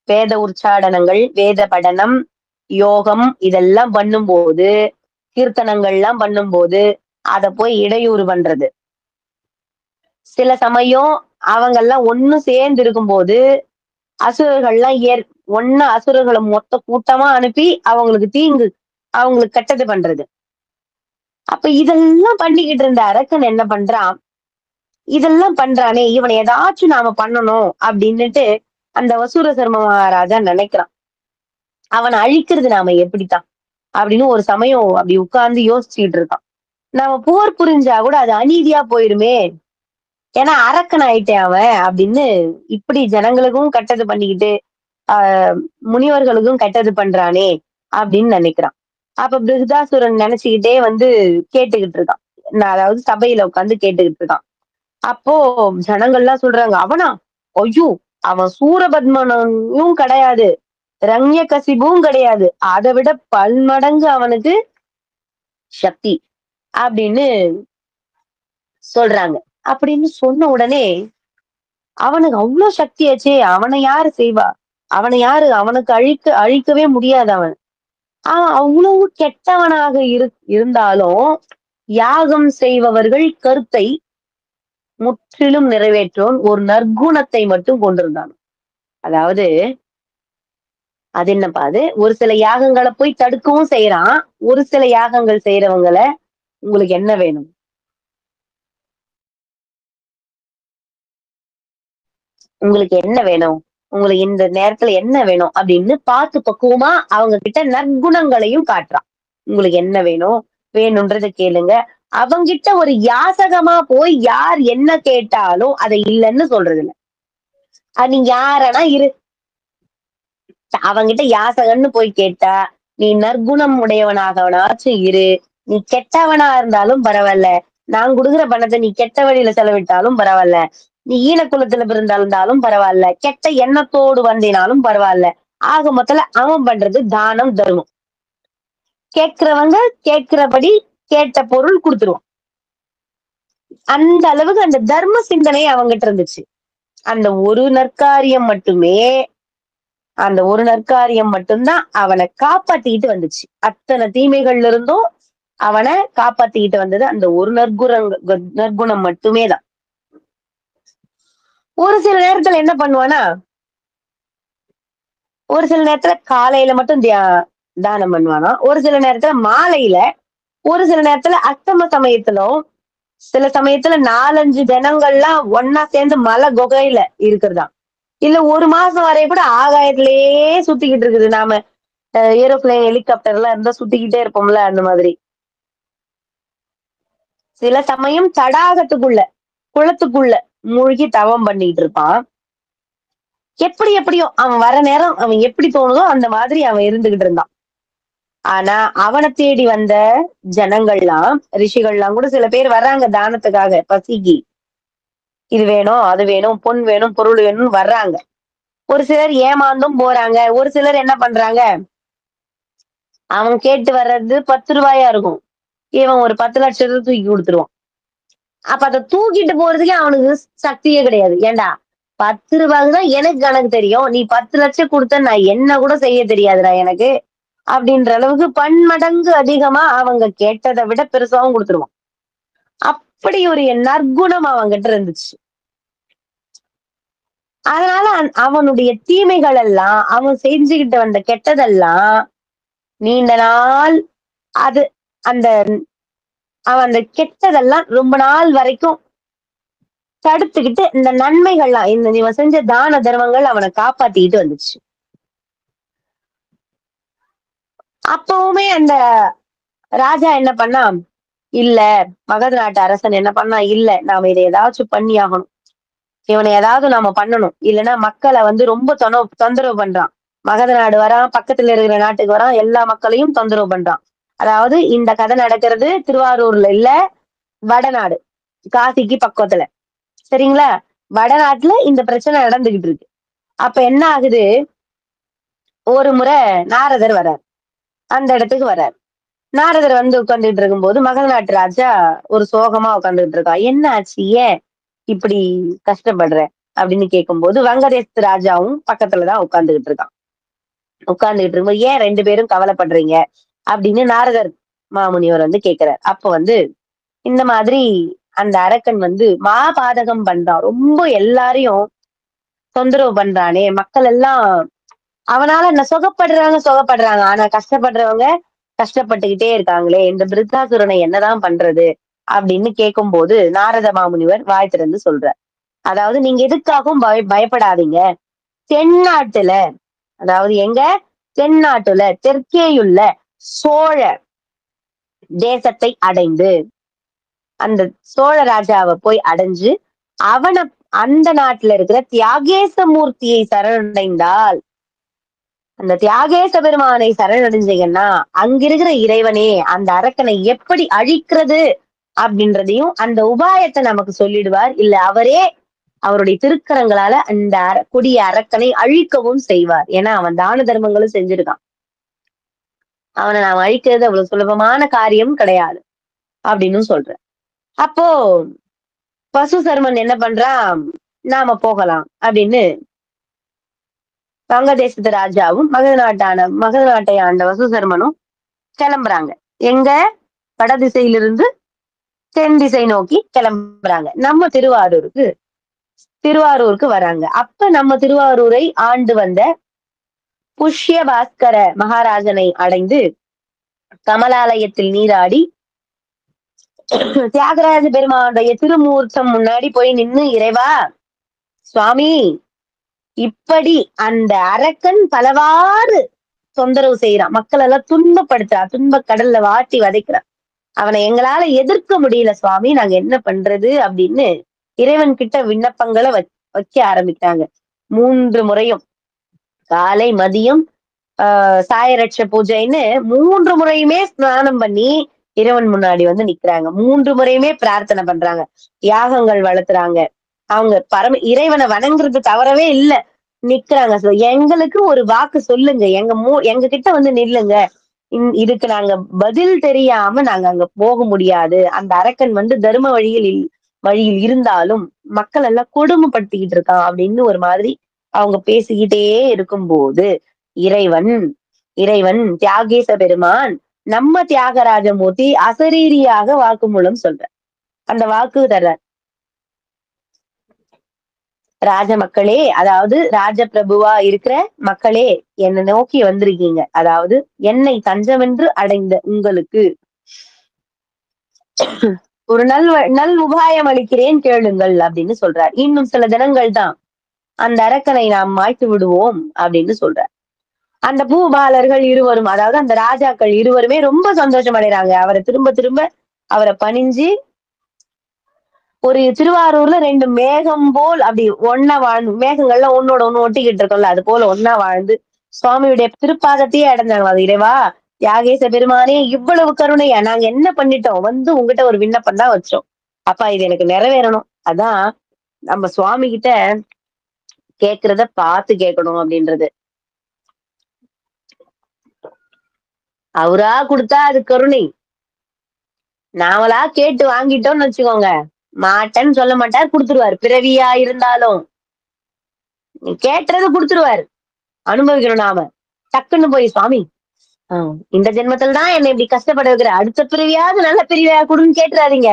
வேத உச்சாடனங்கள், வேத படனம், யோகம் இதெல்லாம் பண்ணும்போது, கீர்த்தனங்கள்லாம் பண்ணும்போது அத போய் இடையூறு பண்றது. சில சமயம் அவங்கெல்லாம் ஒண்ணு சேர்ந்து இருக்கும்போது அசுரர்கள்லாம் அசுரர்களை மொத்த கூட்டமா அனுப்பி அவங்களுக்கு கெட்டது பண்றது. அப்ப இதெல்லாம் பண்ணிக்கிட்டு இருந்த அரக்கன் என்ன பண்றான், இதெல்லாம் பண்றானே, இவனை ஏதாச்சும் நாம பண்ணணும் அப்படின்னுட்டு அந்த வசூர சர்ம மகாராஜா நினைக்கிறான். அவனை அழிக்கிறது நாம எப்படித்தான் அப்படின்னு ஒரு சமயம் அப்படி உட்கார்ந்து யோசிச்சுட்டு இருக்கான். நாம போர் புரிஞ்சா கூட அது அநீதியா போயிருமே, ஏன்னா அரக்கன் ஆயிட்டேன் அவன் அப்படின்னு, இப்படி ஜனங்களுக்கும் கெட்டது பண்ணிக்கிட்டு முனிவர்களுக்கும் கெட்டது பண்றானே அப்படின்னு நினைக்கிறான். அப்ப பிருகதாசுரன் நினைச்சுக்கிட்டே வந்து கேட்டுக்கிட்டு இருக்கான். அதாவது சபையில உட்காந்து கேட்டுக்கிட்டு இருக்கான். அப்போ ஜனங்கள்லாம் சொல்றாங்க, அவனா? ஐயோ, அவன் சூரபத்மனும் கிடையாது, ரம்ய கசிபும் கிடையாது, அதை விட பல்மடங்கு அவனுக்கு சக்தி அப்படின்னு சொல்றாங்க. அப்படின்னு சொன்ன உடனே அவனுக்கு அவ்வளவு சக்தியாச்சே, அவனை யாரு செய்வா? அவனுக்கு அழிக்கவே முடியாது. அவன் அவ்வளவு கெட்டவனாக இருந்தாலும் யாகம் செய்பவர்கள் கருத்தை முற்றிலும் நிறைவேற்றோன் ஒரு நற்குணத்தை மட்டும் கொண்டிருந்தான். அதாவது அது என்னப்பா, அது ஒரு சில யாகங்களை போய் தடுக்கவும் செய்யறான், ஒரு சில யாகங்கள் செய்யறவங்களை உங்களுக்கு என்ன வேணும், உங்களுக்கு என்ன வேணும், உங்களுக்கு இந்த நேரத்துல என்ன வேணும் அப்படின்னு பார்த்து பக்குவமா அவங்க கிட்ட நற்குணங்களையும் காட்டுறான். உங்களுக்கு என்ன வேணும்ன்றத கேளுங்க. அவங்கிட்ட ஒரு யாசகமா போய் யார் என்ன கேட்டாலும் அதை இல்லைன்னு சொல்றது இல்ல. அது நீ யாரனா இரு, அவங்கிட்ட யாசகன்னு போய் கேட்டா நீ நற்குணம் உடையவனாகவனாச்சும் இரு, நீ கெட்டவனா இருந்தாலும் பரவாயில்ல, நான் கொடுக்குற பணத்தை நீ கெட்ட வழியில செலவிட்டாலும் பரவாயில்ல, நீ ஈனக்குலத்துல பிறந்தாலும் பரவாயில்ல, கெட்ட எண்ணத்தோடு வந்தினாலும் பரவாயில்ல, ஆக மொத்தல அவன் பண்றது தானம் தர்மம். கேட்கிறவங்க கேட்கிறபடி கேட்ட பொருள் கொடுத்துருவான். அந்த அளவுக்கு அந்த தர்ம சிந்தனை அவங்கிட்ட இருந்துச்சு. அந்த ஒரு நற்காரியம் மட்டும்தான் அவனை காப்பாத்திக்கிட்டு வந்துச்சு. அத்தனை தீமைகள்ல இருந்தும் அவனை காப்பாத்திக்கிட்டு வந்தது அந்த ஒரு நற்குணம் மட்டுமே தான். ஒரு சில நேரத்துல என்ன பண்ணுவானா, ஒரு சில நேரத்துல காலையில மட்டும் தானம் பண்ணுவானா. ஒரு சில நேரத்துல மாலையில, ஒரு சில நேரத்துல அஸ்தம சமயத்திலும், சில சமயத்துல 4, 5 ஜனங்கள்லாம் ஒண்ணா சேர்ந்து மலை குகையில இருக்கிறதாம். இல்ல 1 மாசம் வரைய கூட ஆகாயத்திலேயே சுத்திக்கிட்டு இருக்குது. நாம ஏரோப்ளேன், ஹெலிகாப்டர்லாம் இருந்தா சுத்திக்கிட்டே இருப்போம்ல, அந்த மாதிரி. சில சமயம் தடாகத்துக்குள்ள, குளத்துக்குள்ள மூழ்கி தவம் பண்ணிட்டு இருப்பான். எப்படி எப்படியோ அவன் வர நேரம் அவன் எப்படி தோணுதோ அந்த மாதிரி அவன் இருந்துகிட்டு இருந்தான். ஆனா அவன தேடி வந்த ஜனங்கள்லாம், ரிஷிகள்லாம் கூட சில பேர் வர்றாங்க தானத்துக்காக, பசிக்கு. இது வேணும், அது வேணும், பொன் வேணும், பொருள் வேணும்னு வர்றாங்க. ஒரு சிலர் ஏமாந்தும் போறாங்க. ஒரு சிலர் என்ன பண்றாங்க, அவன் கேட்டு வர்றது ரூ. 10 இருக்கும். இவன் ஒரு 10,00,000 தூக்கி குடுத்துருவான். அப்ப அத தூக்கிட்டு போறதுக்கே அவனுக்கு சக்தியே கிடையாது. ஏன்டா ரூ. 10க்கு தான் எனக்கு கணக்கு தெரியும். நீ 10,00,000 குடுத்தா நான் என்ன கூட செய்ய தெரியாதுடா எனக்கு. அப்படின்ற அளவுக்கு பன்மடங்கு அதிகமா அவங்க கேட்டத விட பெருசாவும் குடுத்துருவான். அப்படி ஒரு நற்குணம் அவன்கிட்ட இருந்துச்சு. அதனால அவனுடைய தீமைகள் எல்லாம், அவன் செஞ்சுகிட்டு வந்த கெட்டதெல்லாம் நீண்ட நாள் அது அந்த அவன் அந்த கெட்டதெல்லாம் ரொம்ப நாள் வரைக்கும் தடுத்துக்கிட்டு, இந்த நன்மைகள்லாம் இந்த இவன் செஞ்ச தான தர்மங்கள் அவன காப்பாத்திக்கிட்டு வந்துச்சு. அப்பவுமே அந்த ராஜா என்ன பண்ணான், இல்ல மகத நாட்டு அரசன் என்ன பண்ணான், இல்ல நாம இத ஏதாச்சும் பண்ணியாகணும். இவன ஏதாவது நாம பண்ணணும். இல்லன்னா மக்கள வந்து ரொம்ப தொந்தரவு பண்றான். மகத நாடு வரான், பக்கத்துல இருக்கிற நாட்டுக்கு வரான், எல்லா மக்களையும் தொந்தரவு பண்றான். அதாவது இந்த கதை நடக்கிறது திருவாரூர்ல இல்ல, வடநாடு. காசிக்கு பக்கத்துல. சரிங்களா? வடநாட்டுல இந்த பிரச்சனை நடந்துகிட்டு இருக்கு. அப்ப என்ன ஆகுது, ஒரு முறை நாரதர் வரார். அந்த இடத்துக்கு வரார். நாரதர் வந்து உட்கார்ந்துட்டு இருக்கும்போது, மகத நாட்டு ராஜா ஒரு சோகமா உட்கார்ந்துட்டு இருக்கான். "என்ன ஆச்சு? ஏன் இப்படி கஷ்டப்படுற?" அப்படின்னு கேட்கும்போது, வங்கதேசத்து ராஜாவும் பக்கத்துல தான் உட்கார்ந்துகிட்டு இருக்கான். உட்கார்ந்துகிட்டு இருக்கும்போது, "ஏன் 2 பேரும் கவலைப்படுறீங்க?" அப்படின்னு நாரதர் மாமுனிவர் வந்து கேட்கிறார். அப்ப வந்து இந்த மாதிரி அந்த அரக்கன் வந்து மாபாதகம் பண்றான். ரொம்ப எல்லாரையும் தொந்தரவு பண்றானே! மக்கள் எல்லாம் அவனால சுகப்படுறாங்க. ஆனா கஷ்டப்படுறவங்க கஷ்டப்பட்டுக்கிட்டே இருக்காங்களே! இந்த விருத்தாசுரனை என்னதான் பண்றது? அப்படின்னு கேட்கும்போது, நாரத மாமுனிவர் வாய் திறந்து சொல்றார். அதாவது நீங்க எதுக்காகவும் பயப்படாதீங்க. தென்னாட்டுல அதாவது எங்க? தென்னாட்டுல தெற்கேயுள்ள சோழ தேசத்தை அடைந்து, அந்த சோழ ராஜாவ போய் அடைஞ்சு, அவன அந்த நாட்டுல இருக்கிற தியாகேச மூர்த்தியை சரணடைந்தால் அந்த தியாகேச பெருமானை சரணடைஞ்சீங்கன்னா, அங்க இருக்கிற இறைவனே அந்த அரக்கனை எப்படி அழிக்கிறது அப்படின்றதையும் அந்த உபாயத்தை நமக்கு சொல்லிடுவார். இல்ல அவரே அவருடைய திருக்கரங்களால அந்த கொடிய அரக்கனை அழிக்கவும் செய்வார். ஏன்னா அவன் தான தர்மங்களும் செஞ்சிருக்கான். அவனை நாம் அழிக்கிறது அவ்வளவு சுலபமான காரியம் கிடையாது அப்படின்னு சொல்றேன். அப்போ பசுசர்மன் என்ன பண்றான், நாம போகலாம் அப்படின்னு வங்கதேசத்து ராஜாவும் மகத நாட்டை ஆண்ட வசுசர்மனும் கிளம்புறாங்க. எங்க? வடதிசையிலிருந்து தென் திசை நோக்கி கிளம்புறாங்க. நம்ம திருவாரூருக்கு வராங்க. அப்ப நம்ம திருவாரூரை ஆண்டு வந்த புஷ்ய பாஸ்கர மகாராஜனை அடைந்து கமலாலயத்தில் நீராடி தியாகராஜ பெருமானுடைய திருமூர்த்தம் முன்னாடி போய் நின்னு, இறைவா சுவாமி இப்படி அந்த அரக்கன் பலவாறு தொந்தரவு செய்யறான். மக்கள் எல்லாம் துன்பப்படுத்துறான். துன்பக் கடல்ல வாட்டி வதைக்கிறான். அவனை எங்களால எதிர்க்க முடியல சுவாமி. நாங்க என்ன பண்றது? அப்படின்னு இறைவன் கிட்ட விண்ணப்பங்களை வைக்க ஆரம்பித்தாங்க. 3 முறையும். காலை, மதியம், சாயரட்ச பூஜைன்னு 3 முறையுமே ஸ்நானம் பண்ணி இறைவன் முன்னாடி வந்து நிக்கிறாங்க. 3 முறையுமே பிரார்த்தனை பண்றாங்க. யாகங்கள் வளர்த்துறாங்க. அவங்க இறைவனை வணங்குறது தவறவே இல்ல. நிக்கிறாங்க. எங்களுக்கு ஒரு வாக்கு சொல்லுங்க. எங்க கிட்ட வந்து நில்லுங்க. இதுக்கு நாங்க பதில் தெரியாம நாங்க அங்க போக முடியாது. அந்த அரக்கன் வந்து தர்ம வழியில் இருந்தாலும் மக்கள் எல்லாம் கொடுமைப்படுத்திக்கிட்டு இருக்கான் அப்படின்னு ஒரு மாதிரி அவங்க பேசிக்கிட்டே இருக்கும்போது, இறைவன் இறைவன் தியாகேச பெருமான் நம்ம தியாகராஜமூர்த்தி அசரீரியாக வாக்குமூலம் சொல்ற. அந்த வாக்கு தர்றார். ராஜ மக்களே, அதாவது ராஜ பிரபுவா இருக்கிற மக்களே, என்னை நோக்கி வந்திருக்கீங்க. அதாவது என்னை தஞ்சமென்று அடைந்த உங்களுக்கு ஒரு நல் உபாயம் அளிக்கிறேன் கேளுங்கள் அப்படின்னு சொல்றார். இன்னும் சில தினங்கள் தான் அந்த அரக்கனை நாம் மாய்த்து விடுவோம் அப்படின்னு சொல்றார். அந்த பூபாலர்கள் இருவரும், அதாவது அந்த ராஜாக்கள் இருவருமே ரொம்ப சந்தோஷம் அடைறாங்க. அவரை திரும்ப திரும்ப அவரை பணிஞ்சு ஒரு திருவாரூர்ல 2 மேகம் போல் அப்படி ஒண்ணா வாழ்ந்து மேகங்கள்லாம் ஒண்ணோட ஒண்ணு ஒட்டிக்கிட்டு இருக்கும்ல, அது போல ஒண்ணா வாழ்ந்து சுவாமியுடைய திருப்பாதத்தையே அடைஞ்சாங்க. அது இறைவா, தியாகேச பெருமானே இவ்வளவு கருணையா நாங்க என்ன பண்ணிட்டோம்? வந்து உங்ககிட்ட ஒரு விண்ணப்பம் தான் வச்சோம். அப்பா இது எனக்கு நிறைவேறணும். அதான் நம்ம சுவாமி கிட்ட கேட்கிறத பார்த்து கேட்கணும் அப்படின்றது. அவரா குடுத்தா அது கருணை. நாமளா கேட்டு வாங்கிட்டோம்னு வச்சுக்கோங்க, மாட்டேன்னு சொல்ல மாட்டார், குடுத்துருவாரு. பிறவியா இருந்தாலும். நீ கேட்டத குடுத்துருவாரு. அனுபவிக்கணும் நாம. டக்குன்னு போய் சுவாமி, இந்த ஜென்மத்துல தான் என்னை இப்படி கஷ்டப்பட வைக்கிற. அடுத்த பிறவியாவது நல்ல பிறவியா குடுன்னு கேட்டுறாதீங்க.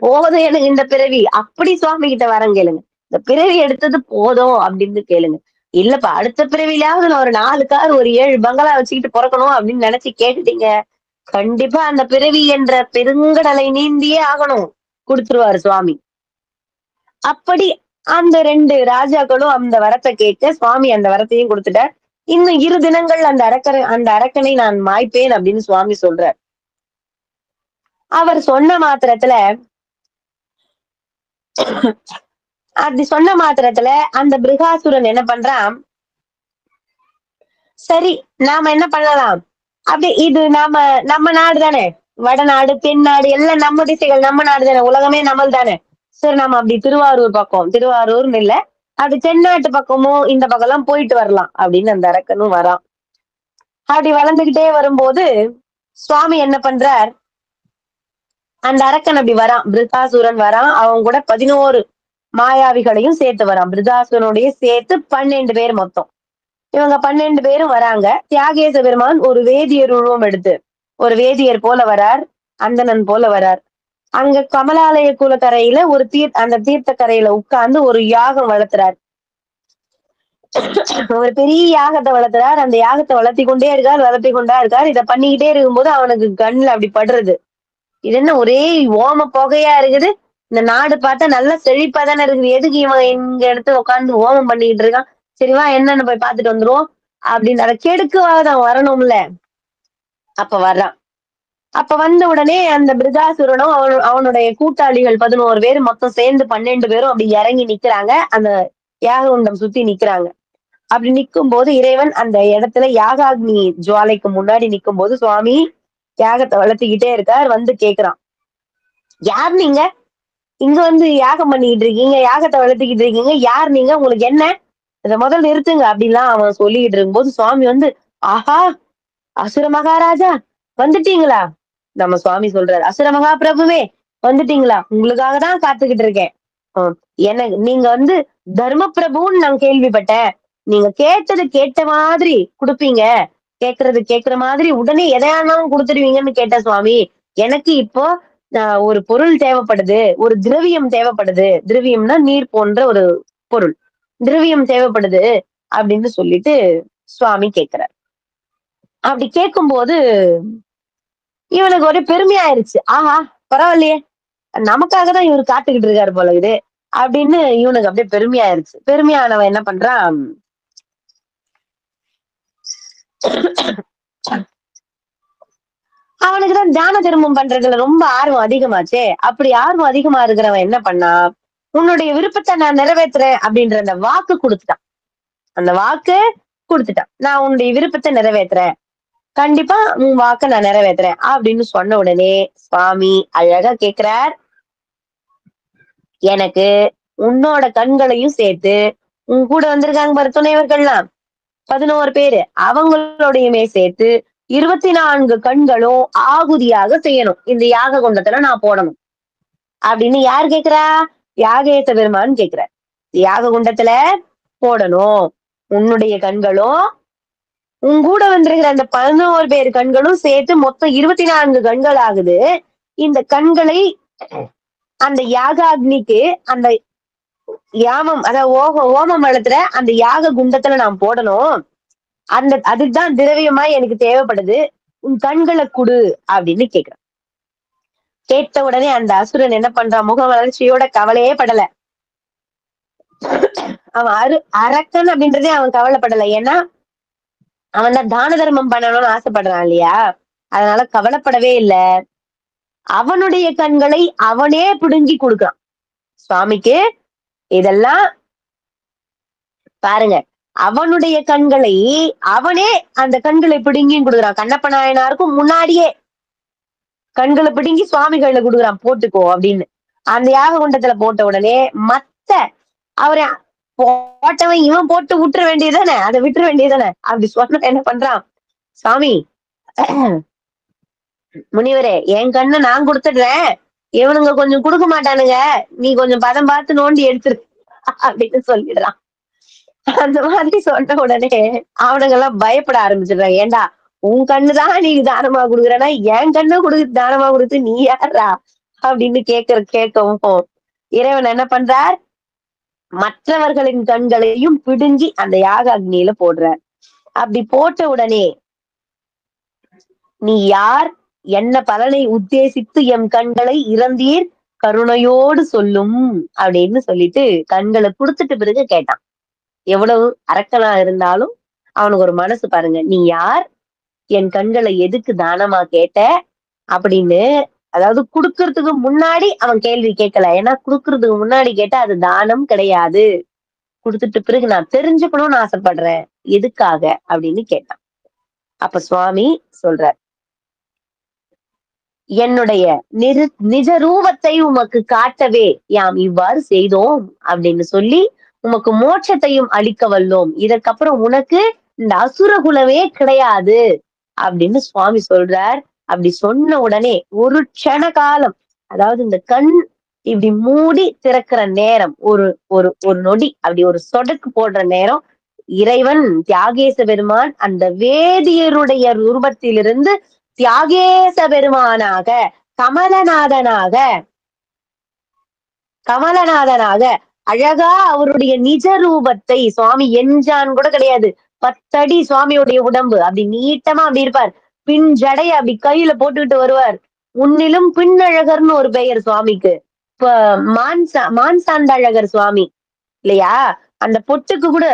போதும் எனக்கு இந்த பிறவி. அப்படி சுவாமி கிட்ட வரம் கேளுங்க. இந்த பிறவி எடுத்தது போதும் அப்படின்னு கேளுங்க. இல்லப்பா அடுத்த பிறவியிலாவது நான் ஒரு 4 கார், ஒரு 7 பங்களா வச்சுக்கிட்டு பொறக்கணும் அப்படின்னு நினைச்சு கேட்டுட்டீங்க. கண்டிப்பா அந்த பிறவி என்ற பெருங்கடலை நீந்தியே ஆகணும். குடுத்துருவாரு சுவாமி. அப்படி அந்த 2 ராஜாக்களும் அந்த வரத்தை கேட்க, சுவாமி அந்த வரத்தையும் குடுத்துட்டார். இன்னும் 2 தினங்கள் அந்த அரக்கனை நான் மாய்ப்பேன் அப்படின்னு சுவாமி சொல்றார். அவர் சொன்ன மாத்திரத்துல அப்படி சொன்ன மாத்திரத்துல அந்த பிருகாசுரன் என்ன பண்றான், சரி நாம என்ன பண்ணலாம்? அப்படி இது நம்ம நாடு தானே. வடநாடு, தென்னாடு எல்லாம் நம்ம திசைகள், நம்ம நாடு தானே. உலகமே நம்மள் தானே. சரி நம்ம அப்படி திருவாரூர் பக்கம், திருவாரூர்னு இல்ல, அப்படி தென்னாட்டு பக்கமும் இந்த பக்கம் எல்லாம் போயிட்டு வரலாம் அப்படின்னு அந்த அரக்கனும் வரான். அப்படி வளர்ந்துகிட்டே வரும்போது சுவாமி என்ன பண்றார், அந்த அரக்கன் அப்படி வரான், பிருகாசுரன் வரான். அவன் கூட 11 மாயாவிகளையும் சேர்த்து வரான். பிருகாசுரனுடைய சேர்த்து 12 பேர் மொத்தம். இவங்க 12 பேரும் வராங்க. தியாகேச பெருமான் ஒரு வேதியர் உருவம் எடுத்து, ஒரு வேதியர் போல வரார், அந்தணன் போல வரார். அங்க கமலாலய குளக்கரையில ஒரு அந்த தீர்த்த கரையில உட்கார்ந்து ஒரு யாகம் வளர்த்துறார். ஒரு பெரிய யாகத்தை வளர்த்துறார். அந்த யாகத்தை வளர்த்தி கொண்டே இருக்கார், வளர்த்தி கொண்டா இருக்கார். இதை பண்ணிக்கிட்டே இருக்கும்போது அவனுக்கு கண்ணுல அப்படி படுறது, இது என்ன ஒரே ஓம புகையா இருக்குது. இந்த நாடு பார்த்தா நல்லா செழிப்பா தானே இருக்குது. எதுக்கு இவன் இங்க எடுத்து உட்காந்து ஓமம் பண்ணிக்கிட்டு இருக்கான்? சரிவா என்னன்னு போய் பார்த்துட்டு வந்துருவோம் அப்படின்னு அதை கெடுக்குவாத அவன் வரணும்ல. அப்ப வர்றான். அப்ப வந்த உடனே அந்த பிருகாசுரனும் அவனுடைய கூட்டாளிகள் 11 பேர் மொத்தம் சேர்ந்து 12 பேரும் அப்படி இறங்கி நிக்கிறாங்க. அந்த யாக குண்டம் சுத்தி நிக்கிறாங்க. அப்படி நிக்கும் போது இறைவன் அந்த இடத்துல யாகாக்னி ஜுவாலைக்கு முன்னாடி நிக்கும் போது சுவாமி யாகத்தை வளர்த்திக்கிட்டே இருக்கார். வந்து கேக்குறான், யார் நீங்க? இங்க வந்து யாகம் பண்ணிக்கிட்டு இருக்கீங்க, யாகத்தை வளர்த்திக்கிட்டு இருக்கீங்க, யார் நீங்க? உங்களுக்கு என்ன? இதை முதல் நிறுத்துங்க அப்படின்லாம் அவன் சொல்லிக்கிட்டு இருக்கும்போது சுவாமி வந்து, ஆஹா அசுர மகாராஜா வந்துட்டீங்களா? நம்ம சுவாமி சொல்றாரு, அசுர மகா பிரபுவே வந்துட்டீங்களா? உங்களுக்காக தான் காத்துக்கிட்டு இருக்கேன். எனக்கு நீங்க வந்து தர்ம பிரபுன்னு நான் கேள்விப்பட்டேன். நீங்க கேட்டது கேட்ட மாதிரி குடுப்பீங்க, கேக்குறது கேக்குற மாதிரி உடனே எதையானாலும் கொடுத்துருவீங்கன்னு கேட்ட சுவாமி. எனக்கு இப்போ ஒரு பொருள் தேவைப்படுது, ஒரு திரவியம் தேவைப்படுது. திரவியம்னா நீர் போன்ற ஒரு பொருள். திரவியம் தேவைப்படுது அப்படின்னு சொல்லிட்டு சுவாமி கேக்குறார். அப்படி கேட்கும்போது இவனுக்கு ஒரு பெருமையாயிருச்சு. ஆஹா பரவாயில்லையே, நமக்காக தான் இவரு காத்துக்கிட்டு இருக்காரு போல இது அப்படின்னு இவனுக்கு அப்படியே பெருமையாயிருச்சு. பெருமையானவன் என்ன பண்றான், அவனுக்குதான் தான தர்மம் பண்றதுல ரொம்ப ஆர்வம் அதிகமாச்சே. அப்படி ஆர்வம் அதிகமா இருக்கிறவன் என்ன பண்ணா, உன்னுடைய விருப்பத்தை நான் நிறைவேற்றுறேன் அப்படின்ற அந்த வாக்கு கொடுத்துட்டான். அந்த வாக்கு கொடுத்துட்டான். நான் உன்னுடைய விருப்பத்தை நிறைவேற்றுறேன், கண்டிப்பா உன் வாக்க நான் நிறைவேற்றுறேன் அப்படின்னு சொன்ன உடனே சுவாமி அழகா கேக்குறார், எனக்கு உன்னோட கண்களையும் சேர்த்து உன் கூட வந்திருக்காங்க பாரு துணைவர்கள்லாம் 11 பேரு, அவங்களோடையுமே சேர்த்து 24 கண்களும் ஆகுதியாக செய்யணும். இந்த யாக குண்டத்துல நான் போடணும் அப்படின்னு யார் கேக்குறா? யாகேச பெருமான் கேக்குறார். யாக குண்டத்துல போடணும். உன்னுடைய கண்களும் உன் கூட வந்திருக்கிற அந்த 11 பேர் கண்களும் சேர்த்து மொத்தம் 24 கண்கள் ஆகுது. இந்த கண்களை அந்த யாகாக்னிக்கு அந்த யாமம் அதாவது ஓமம் வளர்த்துற அந்த யாக குண்டத்துல நான் போடணும். அதுதான் திரவியமா எனக்கு தேவைப்படுது. உன் கண்களை குடு அப்படின்னு கேக்குறான். கேட்ட உடனே அந்த அசுரன் என்ன பண்றான்? முக வளர்ச்சியோட கவலையே படல. அவன் அரக்கன் அப்படின்றதே அவன் கவலைப்படல. ஏன்னா அவன் தான் தான தர்மம் பண்ணணும்னு ஆசைப்படுறான் இல்லையா? அதனால கவலைப்படவே இல்ல. அவனுடைய கண்களை அவனே பிடுங்கி கொடுக்குறான். சுவாமிக்கு இதெல்லாம் பாருங்க. அவனுடைய கண்களை அவனே அந்த கண்களை பிடுங்கியும் கொடுக்குறான். கண்ணப்ப நாயனாருக்கும் முன்னாடியே கண்களை பிடுங்கி சுவாமிகள்ல கொடுக்குறான், போட்டுக்கோ அப்படின்னு. அந்த யாக குண்டத்துல போட்ட உடனே மத்த அவரை போட்டவன் இவன் போட்டு விட்டுற வேண்டியதானே, அதை விட்டுற வேண்டியதானே அப்படி சொன்ன என்ன பண்றான்? சாமி முனிவரே, என் கண்ணை நான் கொடுத்துடுறேன், இவனுங்க கொஞ்சம் கொடுக்க மாட்டானுங்க, நீ கொஞ்சம் பதம் பார்த்து நோண்டி எடுத்துரு அப்படின்னு சொல்லிடுறான். அந்த மாதிரி சொன்ன உடனே அவனுங்க எல்லாம் பயப்பட ஆரம்பிச்சிடுறான். ஏண்டா உன் கண்ணுதான் நீ தானமா கொடுக்குறனா, என் கண்ணு தானமா கொடுத்து நீ யாரா அப்படின்னு கேட்கவும் இறைவன் என்ன பண்றார்? மற்றவர்களின் கண்களையும் பிடுங்கி அந்த யாக அக்னியில போடுறார். அப்படி போட்ட உடனே நீ யார், என்ன பலனை உத்தேசித்து எம் கண்களை இறந்தீர், கருணையோடு சொல்லும் அப்படின்னு சொல்லிட்டு கண்களை கொடுத்துட்டு பிறகு கேட்டான். எவ்வளவு அரக்கனா இருந்தாலும் அவனுக்கு ஒரு மனசு பாருங்க. நீ யார், என் கண்களை எதுக்கு தானமா கேட்ட அப்படின்னு. அதாவது குடுக்கறதுக்கு முன்னாடி அவன் கேள்வி கேட்கல. ஏன்னா குடுக்கறதுக்கு முன்னாடி கேட்டா அது தானம் கிடையாது. குடுத்துட்டு பிறகு நான் தெரிஞ்சுக்கணும்னு ஆசைப்படுறேன், எதுக்காக அப்படின்னு கேட்டான். அப்ப சுவாமி சொல்றார், என்னுடைய நிஜ ரூபத்தை உமக்கு காட்டவே யாம் இவ்வாறு செய்தோம் அப்படின்னு சொல்லி உமக்கு மோட்சத்தையும் அளிக்க வல்லோம். இதற்கப்புறம் உனக்கு இந்த அசுர குலமே கிடையாது அப்படின்னு சுவாமி சொல்றார். அப்படி சொன்ன உடனே ஒரு க்ஷண காலம், அதாவது இந்த கண் இப்படி மூடி திறக்கிற நேரம், ஒரு ஒரு ஒரு நொடி, அப்படி ஒரு சொடக்கு போடுற நேரம், இறைவன் தியாகேச பெருமான் அந்த வேதியருடைய ரூபத்திலிருந்து தியாகேச பெருமானாக, கமலநாதனாக கமலநாதனாக அழகா அவருடைய நிஜ ரூபத்தை, சுவாமி எஞ்சான் கூட கிடையாது, 10 அடி சுவாமியுடைய உடம்பு, அப்படி நீட்டமா அப்படி இருப்பார். பின் ஜடைய அப்படி கையில போட்டுக்கிட்டு வருவார். முன்னிலும் பின்னழகர்னு ஒரு பெயர் சுவாமிக்கு. இப்ப மான்சாந்தழகர் சுவாமி இல்லையா? அந்த பொட்டுக்கு கூட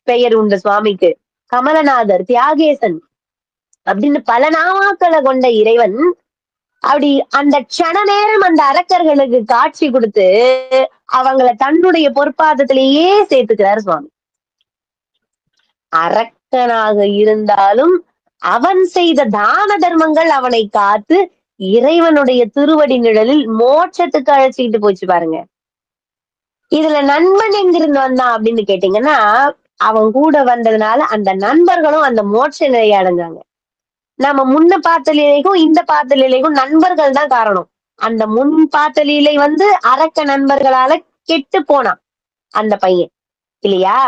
பெயர் உண்டு சுவாமிக்கு. கமலநாதர், தியாகேசன் அப்படின்னு பல நாமாக்களை கொண்ட இறைவன் அப்படி அந்த க்ஷண நேரம் அந்த அரக்கர்களுக்கு காட்சி கொடுத்து அவங்கள தன்னுடைய பொற்பாதத்திலேயே சேர்த்துக்கிறார் சுவாமி. அரக்கனாக இருந்தாலும் அவன் செய்த தான தர்மங்கள் அவனை காத்து இறைவனுடைய திருவடி நிழலில் மோட்சத்துக்கு அழைச்சிக்கிட்டு போச்சு பாருங்க. இதுல நண்பன் எங்கிருந்து வந்தான் அப்படின்னு கேட்டீங்கன்னா, அவன் கூட வந்ததுனால அந்த நண்பர்களும் அந்த மோட்ச நிலையை அடைஞ்சாங்க. நம்ம முன்ன பார்த்த லீலைக்கும் இந்த பார்த்த லீலைக்கும் நண்பர்கள் தான் காரணம். அந்த முன் பார்த்த லீலை அரக்க நண்பர்களால கெட்டு போனான் அந்த பையன் இல்லையா?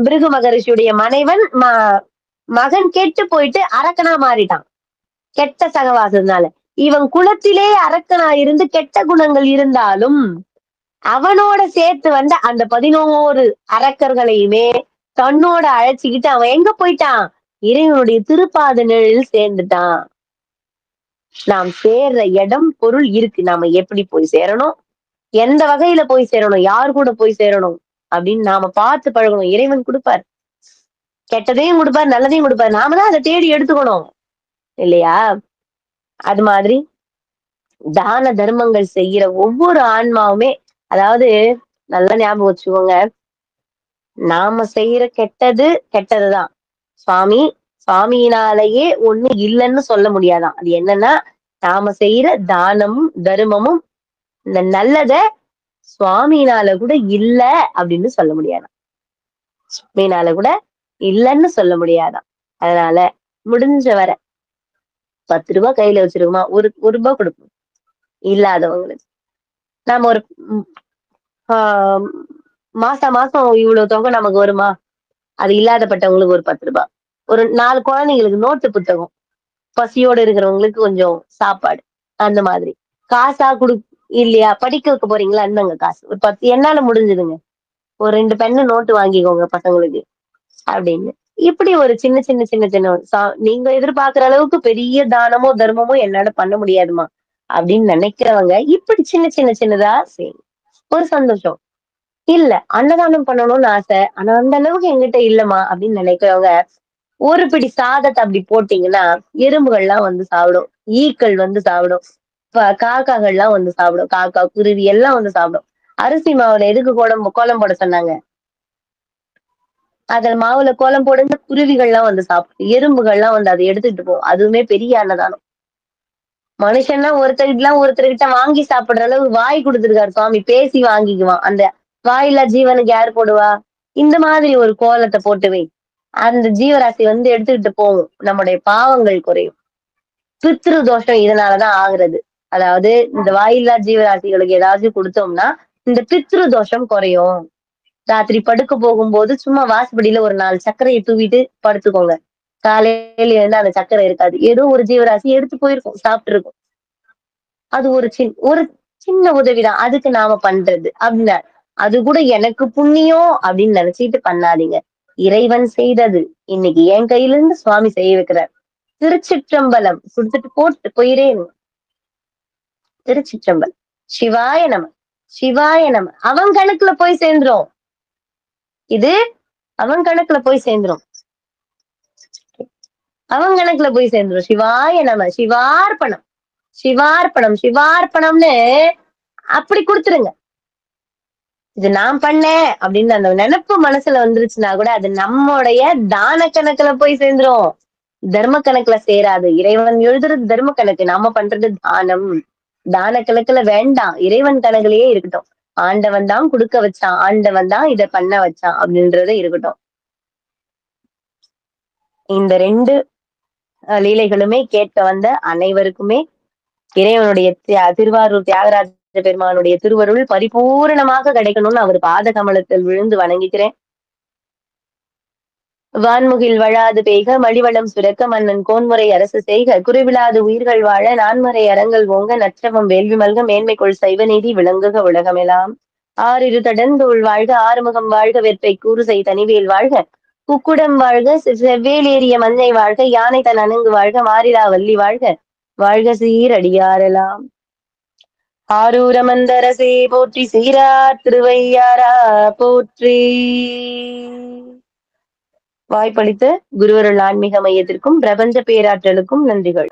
பிருகு மகரிஷியுடைய மனைவன் மகன் கெட்டு போயிட்டு அரக்கனா மாறிட்டான், கெட்ட சகவாசத்தினால. இவன் குலத்திலே அரக்கனா இருந்து கெட்ட குணங்கள் இருந்தாலும் அவனோட சேர்த்து அந்த 11 அரக்கர்களையுமே தன்னோட அழைச்சிக்கிட்டு அவன் எங்க போயிட்டான்? இறைவனுடைய திருப்பாத நிழலில் சேர்ந்துட்டான். நாம் சேர்ற இடம் பொருள் இருக்கு. நாம எப்படி போய் சேரணும், எந்த வகையில போய் சேரணும், யார் கூட போய் சேரணும் அப்படின்னு நாம பார்த்து பழகணும். இறைவன் கொடுப்பார், கெட்டதையும் கொடுப்பார், நல்லதையும் கொடுப்பார். நாம தான் அதை தேடி எடுத்துக்கணும் இல்லையா? அது மாதிரி தான தர்மங்கள் செய்யற ஒவ்வொரு ஆன்மாவுமே, அதாவது நல்லா ஞாபகம் வச்சுக்கோங்க, நாம செய்யற கெட்டதுதான் சுவாமியினாலேயே ஒண்ணு இல்லைன்னு சொல்ல முடியாதான். அது என்னன்னா, நாம செய்யற தானமும் தர்மமும் இந்த நல்லத சுவாமியினால கூட இல்ல அப்படின்னு சொல்ல முடியாதான். சுவாமியினால கூட இல்லைன்னு சொல்ல முடியாதான். அதனால முடிஞ்ச வரை 10 ரூபாய் கையில வச்சிருக்கோமா, ஒரு ரூபாய் கொடுப்போம் இல்லாதவங்களுக்கு. நாம ஒரு மாசம் இவ்வளவு தொகை நமக்கு வருமா, அது இல்லாதப்பட்டவங்களுக்கு ஒரு 10 ரூபாய், ஒரு 4 குழந்தைங்களுக்கு நோட்டு புத்தகம், பசியோட இருக்கிறவங்களுக்கு கொஞ்சம் சாப்பாடு, அந்த மாதிரி காசா இல்லையா? படிக்க வைக்க போறீங்களா, இந்தாங்க காசு ஒரு 10, என்னால முடிஞ்சதுங்க. ஒரு 2 பென்னு நோட்டு வாங்கிக்கோங்க பசங்களுக்கு அப்படின்னு. இப்படி ஒரு சின்ன சின்ன சின்ன சின்ன நீங்க எதிர்பார்க்கிற அளவுக்கு பெரிய தானமோ, தர்மமோ என்னால பண்ண முடியாதும்மா அப்படின்னு நினைக்கிறவங்க, இப்படி சின்ன சின்ன சின்னதா செய்யுங்க. ஒரு சந்தோஷம். இல்ல அன்னதானம் பண்ணணும்னு ஆசை. ஆனா அந்த அளவுக்கு என்கிட்ட இல்லம்மா அப்படின்னு நினைக்கிறவங்க, ஒரு பிடி சாதத்த அப்படி போட்டீங்கன்னா, எறும்புகள்லாம் வந்து சாப்பிடும். ஈக்கள் வந்து சாப்பிடும். காக்காகள்லாம் வந்து சாப்பிடும். காக்கா, குருவி எல்லாம் வந்து சாப்பிடும். அரிசி மாவுல எதுக்கு கோலம் போட சொன்னாங்க? அதுல மாவுல கோலம் போடுங்க குருவிகள்லாம் வந்து சாப்பிடும். எறும்புகள்லாம் வந்து அத எடுத்துட்டு போகும். அதுவுமே பெரிய அன்னதானம். மனுஷன்னா ஒருத்தர்கிட்ட வாங்கி சாப்பிடுற அளவு வாய் குடுத்திருக்காரு சுவாமி. பேசி வாங்கிக்குவான். அந்த வாயில்லா ஜீவனுக்கு யார் போடுவா? இந்த மாதிரி ஒரு கோலத்த போட்டு வை. அந்த ஜீவராசி வந்து எடுத்துக்கிட்டு போகும். நம்முடைய பாவங்கள் குறையும். பித்ரு தோஷம் இதனாலதான் ஆகுறது. அதாவது இந்த வாயில்லா ஜீவராசிகளுக்கு ஏதாச்சும் குடுத்தோம்னா, இந்த பித்ரு தோஷம் குறையும். ராத்திரி படுக்க போகும்போது சும்மா வாசப்படியில ஒரு 4 சர்க்கரைய தூவிட்டு படுத்துக்கோங்க. காலையில எழுந்தா அந்த சர்க்கரை இருக்காது. ஏதோ ஒரு ஜீவராசி எடுத்து போயிருக்கும். சாப்பிட்டுருக்கும். அது ஒரு சின்ன உதவிதான். அதுக்கு நாம பண்றது. அப்படின்னா, அது கூட எனக்கு புண்ணியம் அப்படின்னு நினைச்சிட்டு பண்ணாதீங்க. இறைவன் செய்தது. இன்னைக்கு என் கையில இருந்து சுவாமி செய்ய வைக்கிறார். திருச்சிற்றம்பலம் குடுத்துட்டு போட்டு போயிரே இருங்க. திருச்சிற்றம்பலம். சிவாய நம. சிவாய நம. அவன் கணக்குல போய் சேர்ந்துரும். இது அவன் கணக்குல போய் சேர்ந்துரும். அவன் கணக்குல போய் சேர்ந்துரும். சிவாய நம. சிவார்ப்பணம். சிவார்ப்பணம். சிவார்ப்பணம்னு அப்படி குடுத்துருங்க. இது நான் பண்ணேன் அப்படின்னு அந்த நினைப்பு மனசுல வந்துருச்சுன்னா கூட அது நம்முடைய தான கணக்குல போய் சேர்ந்துரும். தர்ம கணக்குல சேராது. இறைவன் எழுதுறது தர்ம கணக்கு. நாம பண்றது தானம். தான கணக்குல வேண்டாம். இறைவன் கணக்குலயே இருக்கட்டும். ஆண்டவன் தான் குடுக்க வச்சான். ஆண்டவன் தான் இத பண்ண வச்சான் அப்படின்றது இருக்கட்டும். இந்த 2 லீலைகளுமே கேட்க வந்த அனைவருக்குமே இறைவனுடைய திருவாரூர் தியாகராஜ பெருமானுடைய திருவருள் பரிபூரணமாக கிடைக்கணும்னு அவர் பாத கமலத்தில் விழுந்து வணங்கிக்கிறேன். வான்முகில் வழாது பெய்க மலிவளம் சுரக்க மன்னன் கோன்முறை அரசு செய்க குறைவிலாது உயிர்கள் வாழ நான்மறை அறங்கள் ஓங்க நற்றவம் வேள்வி மல்க மேன்மைக்குள் சைவ நீதி விளங்குக உலகமெல்லாம். ஆறிரு தடந்தோள் வாழ்க ஆறுமுகம் வாழ்க வெற்பை கூறுசை தனிவேல் வாழ்க குக்குடம் வாழ்க செவ்வேல் ஏறிய மஞ்சை வாழ்க யானை தன் அணங்கு வாழ்க மாறிலா வள்ளி வாழ்க வாழ்க சீரடியாரெல்லாம். ஆரூரமந்தரசே போற்றி சீரார் திருவையாரா போற்றி. வாய்ப்பளித்த குருவருள் ஆன்மீக மையத்திற்கும் பிரபஞ்ச பேராற்றலுக்கும் நன்றிகள்.